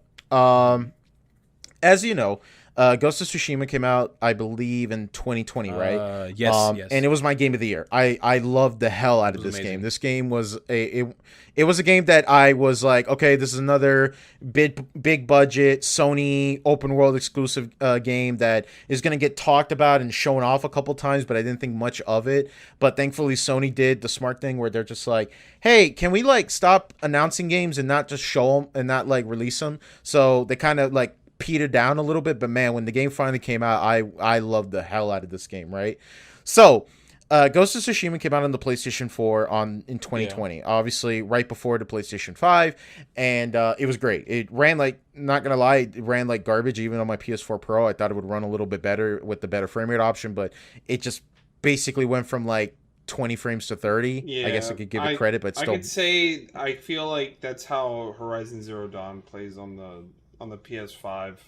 As you know, Ghost of Tsushima came out, I believe, in 2020, right? Yes, yes. And it was my game of the year. I loved the hell out of this amazing. game. This game was it was a game that I was like, okay, this is another big budget Sony open world exclusive game that is going to get talked about and shown off a couple times, but I didn't think much of it. But thankfully, Sony did the smart thing where they're just like, hey, can we like stop announcing games and not just show them and not like release them? So they kind of like petered down a little bit, but man, when the game finally came out, I loved the hell out of this game, right? So Ghost of Tsushima came out on the PlayStation 4 in 2020, obviously right before the PlayStation 5, and it was great. It ran like, not gonna lie, it ran like garbage even on my PS4 Pro. I thought it would run a little bit better with the better frame rate option, but it just basically went from like 20 frames to 30. Yeah, I guess I could give it credit, but still. I could say I feel like that's how Horizon Zero Dawn plays on the PS5.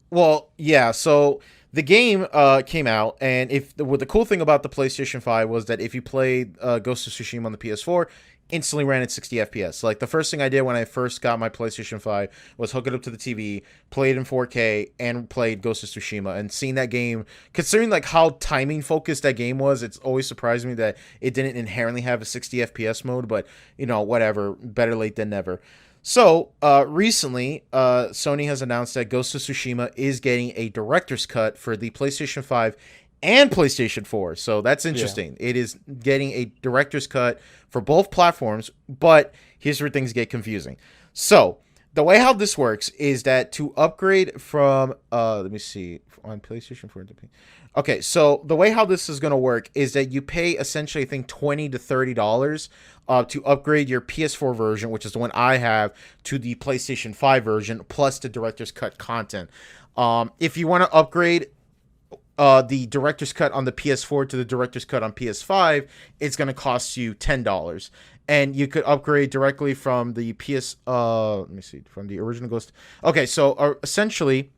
Well, yeah. So the game came out, and the cool thing about the PlayStation 5 was that if you played Ghost of Tsushima on the PS4, instantly ran at 60 FPS. Like the first thing I did when I first got my PlayStation 5 was hook it up to the TV, played in 4K, and played Ghost of Tsushima. And seeing that game, considering like how timing focused that game was, it's always surprised me that it didn't inherently have a 60 FPS mode. But you know, whatever. Better late than never. So, recently, Sony has announced that Ghost of Tsushima is getting a director's cut for the PlayStation 5 and PlayStation 4. So, that's interesting. Yeah. It is getting a director's cut for both platforms, but here's where things get confusing. So, the way how this works is that to upgrade from, let me see, on PlayStation 4. Okay, so the way how this is going to work is that you pay essentially, I think, $20 to $30 to upgrade your PS4 version, which is the one I have, to the PlayStation 5 version, plus the Director's Cut content. If you want to upgrade the Director's Cut on the PS4 to the Director's Cut on PS5, it's going to cost you $10. And you could upgrade directly from the let me see, from the original Ghost. Okay, so essentially,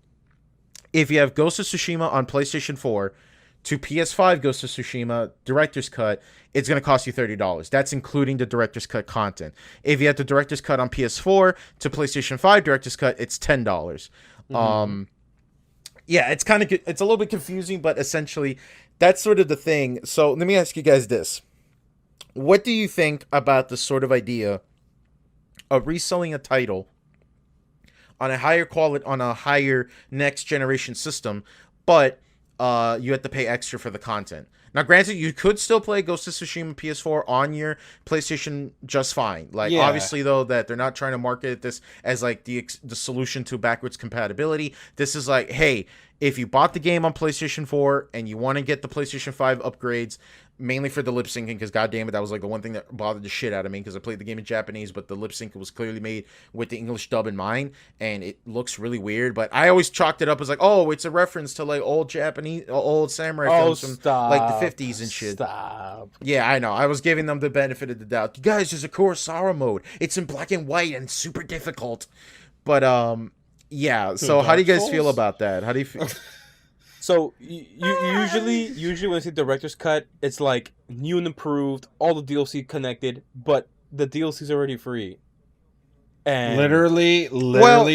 if you have Ghost of Tsushima on PlayStation 4 to PS5 Ghost of Tsushima Director's Cut, it's going to cost you $30. That's including the Director's Cut content. If you have the Director's Cut on PS4 to PlayStation 5 Director's Cut, it's $10. Mm-hmm. Yeah, it's a little bit confusing, but essentially that's sort of the thing. So let me ask you guys this. What do you think about the sort of idea of reselling a title on a higher quality, on a higher next generation system, but you have to pay extra for the content? Now, granted, you could still play Ghost of Tsushima PS4 on your PlayStation just fine. Like, obviously, though, that they're not trying to market this as like the solution to backwards compatibility. This is like, hey, if you bought the game on PlayStation 4 and you want to get the PlayStation 5 upgrades, mainly for the lip syncing, because goddamn it, that was like the one thing that bothered the shit out of me, because I played the game in Japanese, but the lip sync was clearly made with the English dub in mind, and it looks really weird. But I always chalked it up as like, oh, it's a reference to like old samurai films from like the 50s and shit. Stop. Yeah, I know. I was giving them the benefit of the doubt. You guys, there's a Kurosawa mode. It's in black and white and super difficult. But yeah. So how do you guys feel about that? How do you feel? So you usually when I see director's cut, it's like new and improved, all the DLC connected, but the DLC's already free. And literally,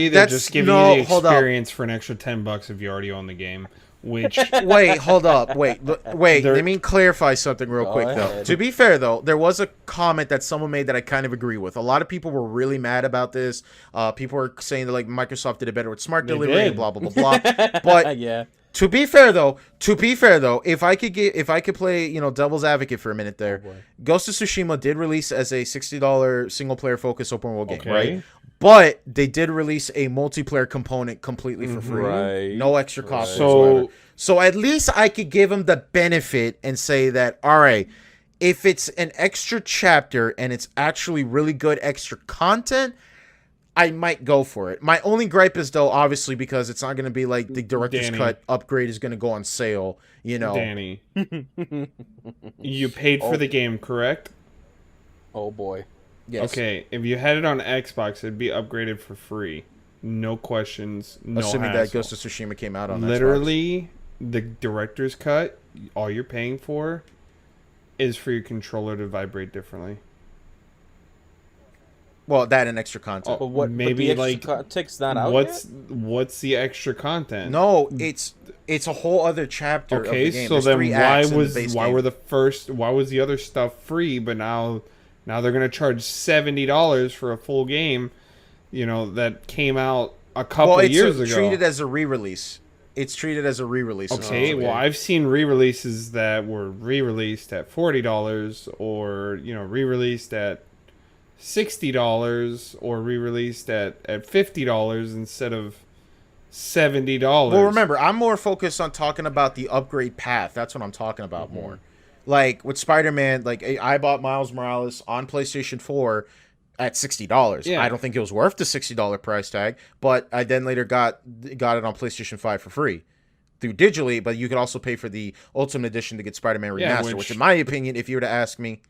they're just giving you the experience for an extra $10 if you already own the game. which Wait, hold up. Wait. There- Let me clarify something real Go quick, though. ahead. To be fair, though, there was a comment that someone made that I kind of agree with. A lot of people were really mad about this. People were saying that like Microsoft did it better with smart They delivery, did. blah blah blah blah. But yeah. to be fair, though, if I could play, devil's advocate for a minute there, boy. Ghost of Tsushima did release as a $60 single player focused open world game, Okay. right? But they did release a multiplayer component completely for free. Right. No extra cost Right. whatsoever. So- So at least I could give them the benefit and say that, all right, if it's an extra chapter and it's actually really good extra content, I might go for it. My only gripe is, though, obviously, because it's not going to be like the director's Danny. cut upgrade is going to go on sale, Danny, you paid for the game, correct? Oh boy. Yes. Okay, if you had it on Xbox, it'd be upgraded for free. No questions, no Assuming that hassle. Ghost of Tsushima came out on Xbox. Literally, the director's cut, all you're paying for is for your controller to vibrate differently. Well, that and extra content. But what? Maybe, but the like, extra context not out What's the extra content? No, it's a whole other chapter of Okay, the game. so There's then 3 why acts in the was base why game. were the other stuff free, but now they're gonna charge $70 for a full game, that came out a couple years ago. treated as a re-release. It's treated as a re-release. Okay, well, I've seen re-releases that were re-released at $40, or re-released at $60, or re-released at $50 instead of $70. Well, remember, I'm more focused on talking about the upgrade path. That's what I'm talking about more. Like with Spider-Man, like I bought Miles Morales on PlayStation 4 at $60. Yeah. I don't think it was worth the $60 price tag, but I then later got it on PlayStation 5 for free through digitally, but you could also pay for the Ultimate Edition to get Spider-Man Remastered, Yeah, which which in my opinion, if you were to ask me,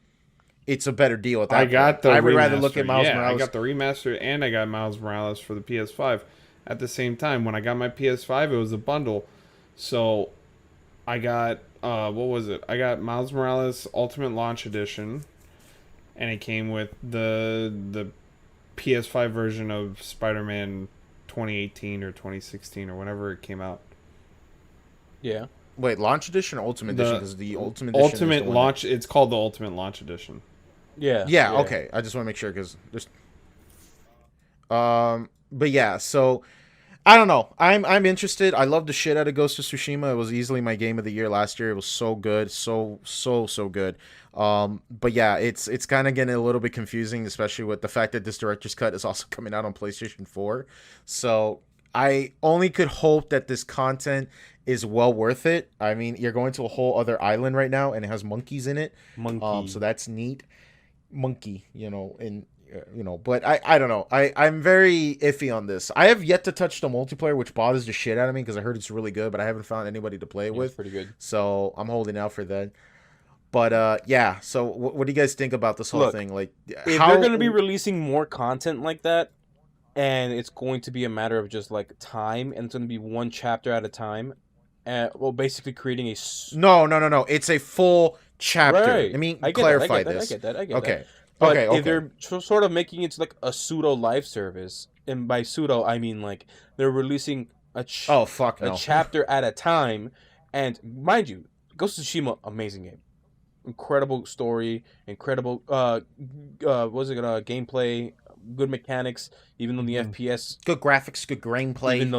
it's a better deal at that I got point. the I would remaster. rather look at Miles yeah, Morales. I got the remaster and I got Miles Morales for the PS5 at the same time. When I got my PS5, it was a bundle. So I got what was it? I got Miles Morales Ultimate Launch Edition, and it came with the PS5 version of Spider-Man 2018 or 2016 or whenever it came out. Yeah. Wait, Launch Edition or Ultimate Edition? Because the Ultimate Edition is Ultimate the one Launch. It's called the Ultimate Launch Edition. Yeah. Yeah, okay. I just want to make sure because there's but yeah, so I don't know. I'm interested. I love the shit out of Ghost of Tsushima. It was easily my game of the year last year. It was so good. So good. But yeah, it's kind of getting a little bit confusing, especially with the fact that this director's cut is also coming out on PlayStation 4. So I only could hope that this content is well worth it. I mean, you're going to a whole other island right now, and it has monkeys in it. Monkey. So that's neat. Monkey, but I don't know. I'm very iffy on this. I have yet to touch the multiplayer, which bothers the shit out of me because I heard it's really good, but I haven't found anybody to play it Yeah, with. it's pretty good. So I'm holding out for that. But yeah, so what do you guys think about this whole Look, thing? Like, If they're going to be releasing more content like that, and it's going to be a matter of just like time, and it's going to be one chapter at a time, well, basically creating a no, it's a full chapter. Right. Let me I get clarify that, this. I get that. Okay. But Okay. if they're sort of making it like a pseudo live service, and by pseudo I mean like they're releasing Oh fuck a no. chapter at a time, and mind you, Ghost of Tsushima, amazing game, incredible story, incredible gameplay, good mechanics, even though the FPS, Good graphics, good gameplay. even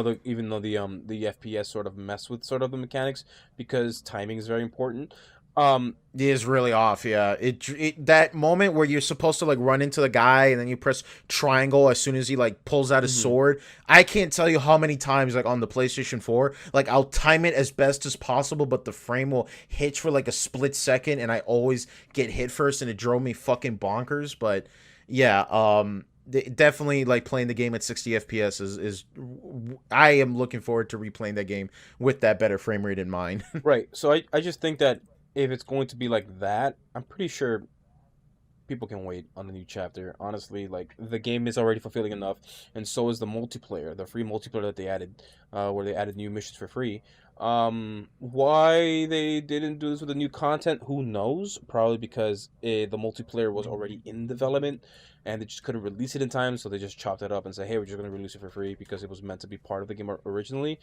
though the FPS sort of mess with sort of the mechanics because timing is very important. It is really off, yeah. It that moment where you're supposed to like run into the guy and then you press triangle as soon as he like pulls out his sword. I can't tell you how many times like on the PlayStation 4, like I'll time it as best as possible, but the frame will hitch for like a split second and I always get hit first and it drove me fucking bonkers. But yeah, definitely like playing the game at 60 FPS is I am looking forward to replaying that game with that better frame rate in mind. Right. So I just think that if it's going to be like that, I'm pretty sure people can wait on the new chapter. Honestly, like the game is already fulfilling enough, and so is the multiplayer, the free multiplayer that they added, where they added new missions for free. Why they didn't do this with the new content, who knows? Probably because the multiplayer was already in development, and they just couldn't release it in time, so they just chopped it up and said, "Hey, we're just going to release it for free because it was meant to be part of the game originally."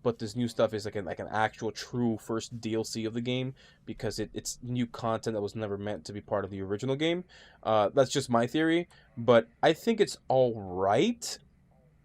but this new stuff is like an actual true first DLC of the game because it's new content that was never meant to be part of the original game. That's just my theory, but I think it's all right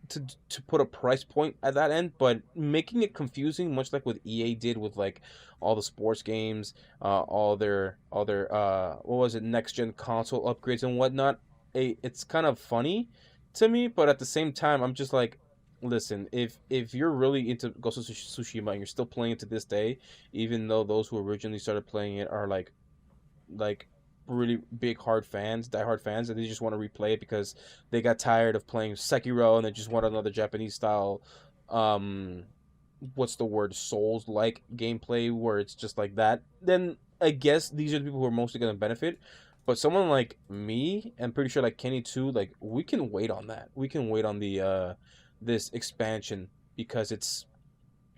to put a price point at that end, but making it confusing, much like what EA did with like all the sports games, all their what was it, next gen console upgrades and whatnot. It's kind of funny to me, but at the same time, I'm just like, listen, if you're really into Ghost of Tsushima and you're still playing it to this day, even though those who originally started playing it are like really big hard fans, diehard fans, and they just want to replay it because they got tired of playing Sekiro and they just want another Japanese style, um, what's the word, Souls like gameplay where it's just like that. Then I guess these are the people who are mostly going to benefit. But someone like me, and pretty sure like Kenny too, like we can wait on that. We can wait on the this expansion because it's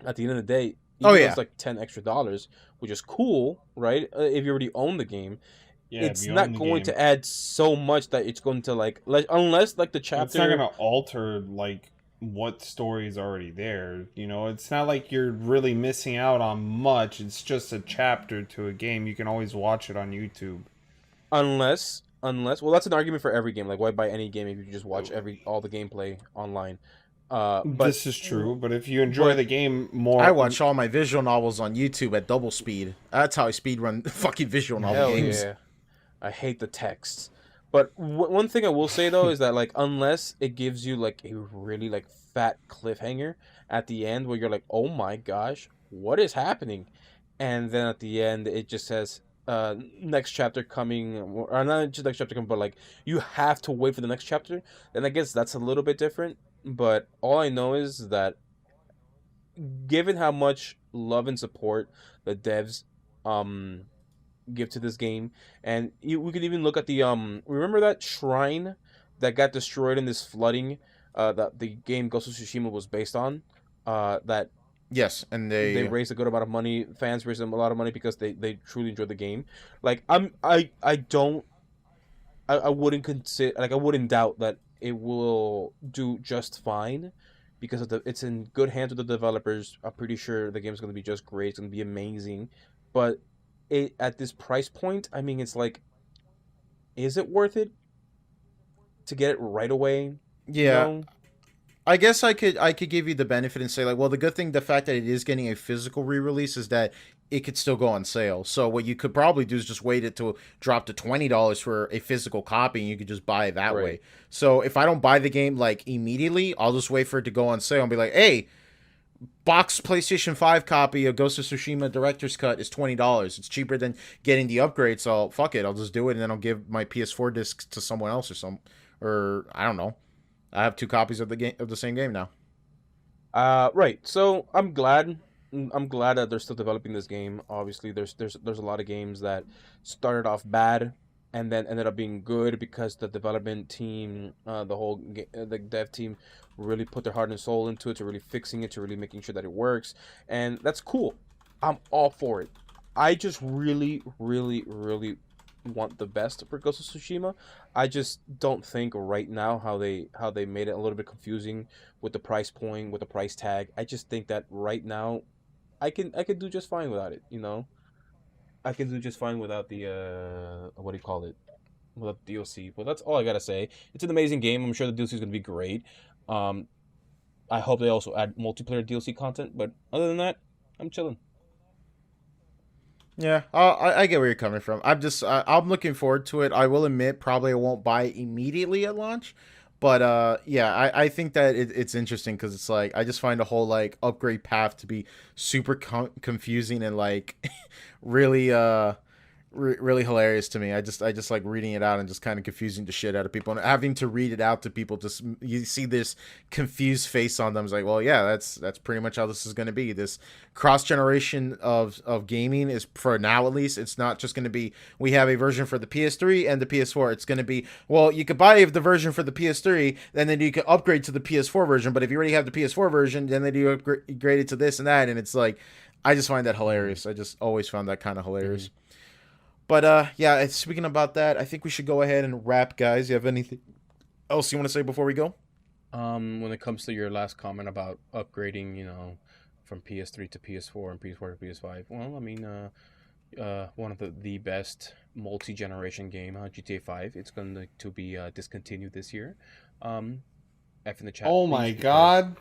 at the end of the day, Oh even though yeah. it's like $10 extra, which is cool, right? If you already own the game, Yeah, it's beyond not the going game. to add so much that it's going to like unless like the It's not chapter. gonna alter like what story is already there. You know, it's not like you're really missing out on much. It's just a chapter to a game. You can always watch it on YouTube. Unless well, that's an argument for every game. Like, why buy any game if you can just watch all the gameplay online? But This is true, but if you enjoy but the game I more, watch all my visual novels on YouTube at double speed. That's how I speed run fucking visual novel hell games. yeah, I hate the texts. But one thing I will say though is that like unless it gives you like a really like fat cliffhanger at the end where you're like, oh my gosh, what is happening? And then at the end it just says next chapter coming, or not just next chapter coming, but like you have to wait for the next chapter. Then I guess that's a little bit different. But all I know is that given how much love and support the devs um give to this game, and we could even look at the remember that shrine that got destroyed in this flooding that the game Ghost of Tsushima was based on, that Yes, and they they. raised a good amount of money, fans raised them a lot of money because they truly enjoyed the game. Like I don't, I wouldn't consider, like I wouldn't doubt that it will do just fine because it's in good hands with the developers. I'm pretty sure the game's going to be just great. It's going to be amazing. But it at this price point, I mean, it's like, is it worth it to get it right away? You Yeah, know? I guess I could give you the benefit and say like, well, the good thing, the fact that it is getting a physical re-release is that it could still go on sale. So what you could probably do is just wait it to drop to $20 for a physical copy, and you could just buy it that Right. way. So if I don't buy the game like immediately, I'll just wait for it to go on sale and be like, hey, box PlayStation 5 copy of Ghost of Tsushima Director's Cut is $20. It's cheaper than getting the upgrade, so fuck it, I'll just do it, and then I'll give my PS4 disc to someone else or I don't know. I have two copies of the game of the same game now. Right. So I'm glad that they're still developing this game. Obviously, there's a lot of games that started off bad and then ended up being good because the development team, the dev team, really put their heart and soul into it, to really fixing it, to really making sure that it works, and that's cool. I'm all for it. I just really, really, really want the best for Ghost of Tsushima. I just don't think right now how they made it a little bit confusing with the price point, with the price tag. I just think that right now I can do just fine without it, you know? I can do just fine without the what do you call it? Without the DLC. But that's all I gotta say. It's an amazing game. I'm sure the DLC is gonna be great. Um, I hope they also add multiplayer DLC content. But other than that, I'm chilling. Yeah, I get where you're coming from. I'm looking forward to it. I will admit, probably I won't buy it immediately at launch, but yeah, I think that it's interesting because it's like I just find the whole like upgrade path to be super confusing and like really really hilarious to me. I just like reading it out and just kind of confusing the shit out of people and having to read it out to people. Just you see this confused face on them. It's like, well, yeah, that's pretty much how this is going to be. This cross generation of gaming is, for now at least, it's not just going to be we have a version for the PS3 and the PS4. It's going to be, well, you could buy the version for the PS3 and then you can upgrade to the PS4 version. But if you already have the PS4 version, then you upgrade it to this and that, and it's like I just find that Mm-hmm. hilarious. I just always found that kind of Mm-hmm. hilarious. But yeah, speaking about that, I think we should go ahead and wrap, guys. You have anything else you want to say before we go? When it comes to your last comment about upgrading, from PS3 to PS4 and PS4 to PS5. Well, I mean, one of the best multi-generation game, GTA 5. It's going to be discontinued this year. F in the chat. Oh please, my because- God.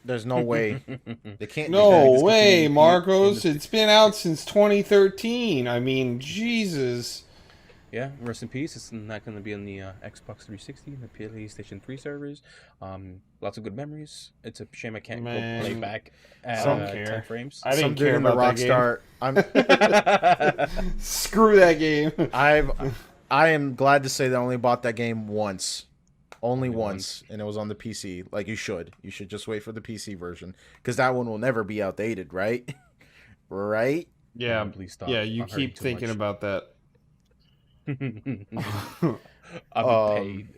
There's no way they can't. No they way, discontinue Marcos. in It's been out since 2013. I mean, Jesus. Yeah, rest in peace. It's not going to be on the Xbox 360 and the PlayStation 3 servers. Lots of good memories. It's a shame I can't Man, go play back at don't 10 care. frames. I Some didn't dude care in the about that Rockstar. game. Screw that game. I am glad to say that I only bought that game once. Only Only once, and it was on the PC. Like you should just wait for the PC version because that one will never be outdated, right? Right? Yeah, Please stop. yeah. You I'm hurting keep too thinking much. about that. I'll be paid.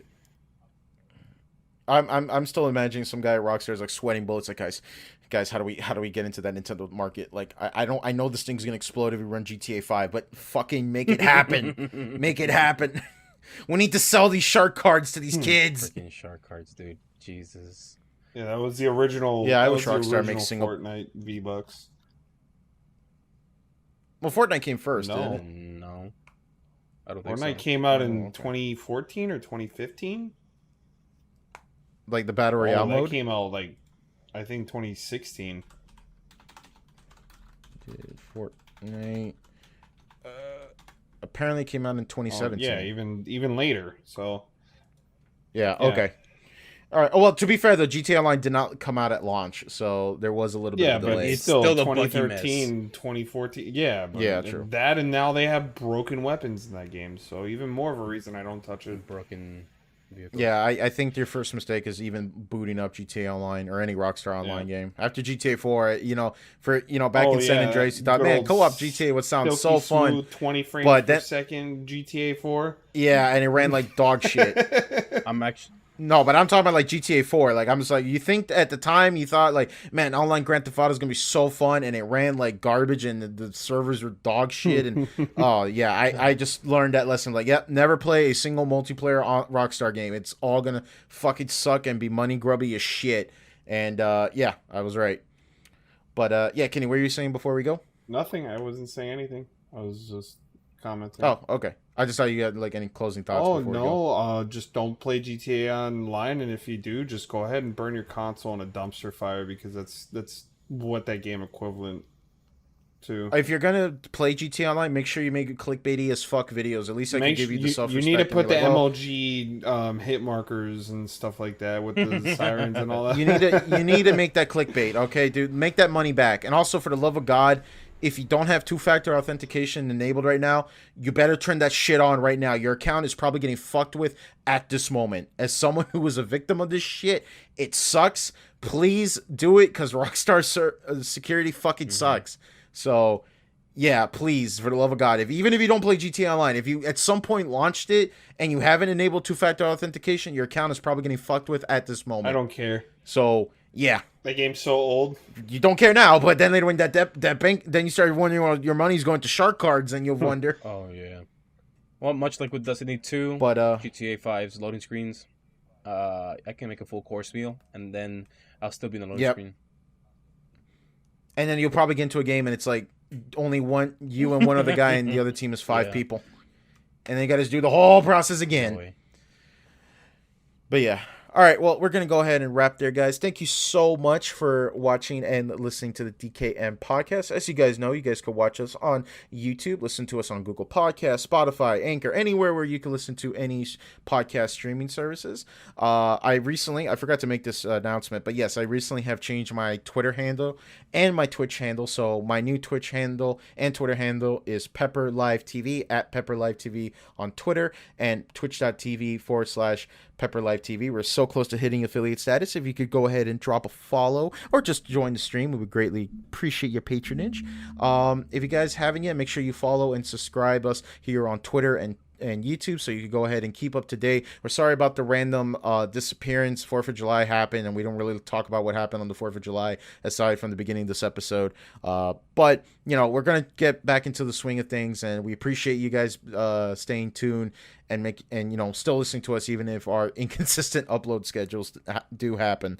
I'm still imagining some guy at Rockstar is like sweating bullets. Like guys, how do we get into that Nintendo market? Like I know this thing's gonna explode if we run GTA 5, but fucking make it happen. Make it happen. We need to sell these shark cards to these kids. Freaking shark cards, dude. Jesus. Yeah, that was the original. Yeah, I that wish was the Rockstar original makes single- Fortnite V-Bucks. Well, Fortnite came first, No. didn't it? No. I don't think Fortnite so. came out Oh, in okay. 2014 or 2015. Like the Battle Royale that mode? came out like I think 2016. Fortnite. Apparently came out in 2017. Yeah, even later. So Yeah, Yeah. okay. All right. Oh, well, to be fair, though, GTA Online did not come out at launch, so there was a little bit yeah, of but delay. it's still Still the buggy 2013, 2014. Yeah, but Yeah, true. That and now they have broken weapons in that game, so even more of a reason I don't touch it. Broken vehicle. Yeah, I think your first mistake is even booting up GTA Online or any Rockstar Online game. After GTA 4, back in San Andreas, you thought, good man, old co-op GTA would sound so silky fun. smooth 20 frames but per that- second GTA 4. Yeah, and it ran like dog shit. I'm actually. No, but I'm talking about like GTA 4. Like, I'm just like, you think at the time you thought like, man, online Grand Theft Auto is gonna be so fun, and it ran like garbage, and the servers were dog shit, and oh yeah, I just learned that lesson. Like, yep, never play a single multiplayer Rockstar game. It's all gonna fucking suck and be money grubby as shit. And yeah, I was right. But yeah, Kenny, what were you saying before we go? Nothing. I wasn't saying anything. I was just commenting. Oh, okay. I just thought you had like any closing thoughts. Oh before we go. no! Just don't play GTA Online, and if you do, just go ahead and burn your console in a dumpster fire because that's what that game equivalent to. If you're gonna play GTA Online, make sure you make it clickbaity as fuck videos. At least I can give you the self You respect. need to put the MLG hit markers and stuff like that with the sirens and all that. You need to make that clickbait, okay, dude. Make that money back. And also, for the love of God, if you don't have two-factor authentication enabled right now, you better turn that shit on right now. Your account is probably getting fucked with at this moment. As someone who was a victim of this shit, it sucks. Please do it, because Rockstar security fucking sucks. So, yeah, please, for the love of God, even if you don't play GTA Online, if you at some point launched it and you haven't enabled two-factor authentication, your account is probably getting fucked with at this moment. I don't care. So, yeah. That game's so old. You don't care now, but then later when that bank, then you started wondering, well, your money's going to shark cards, and you'll wonder. Oh yeah. Well, much like with Destiny 2, But GTA 5's loading screens, I can make a full course meal, and then I'll still be in the loading Yep. screen. and then you'll probably get into a game, and it's like only you and one other guy, and the other team is 5 Yeah. people, and then you got to do the whole process No again. way. But yeah. All right, well, we're going to go ahead and wrap there, guys. Thank you so much for watching and listening to the DKM podcast. As you guys know, you guys can watch us on YouTube, listen to us on Google Podcasts, Spotify, Anchor, anywhere where you can listen to any podcast streaming services. I forgot to make this announcement, but yes, I recently have changed my Twitter handle and my Twitch handle. So my new Twitch handle and Twitter handle is Pepper Live TV, at Pepper Live TV on Twitter, and twitch.tv/Pepper Live TV. We're so close to hitting affiliate status. If you could go ahead and drop a follow or just join the stream, we would greatly appreciate your patronage. If you guys haven't yet, make sure you follow and subscribe us here on Twitter and and YouTube, so you can go ahead and keep up to date. We're sorry about the random disappearance. 4th of July happened, and we don't really talk about what happened on the 4th of July aside from the beginning of this episode. But we're gonna get back into the swing of things, and we appreciate you guys staying tuned and still listening to us, even if our inconsistent upload schedules do happen.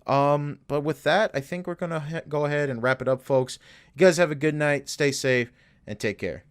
But with that, I think we're gonna go ahead and wrap it up, folks. You guys have a good night. Stay safe and take care.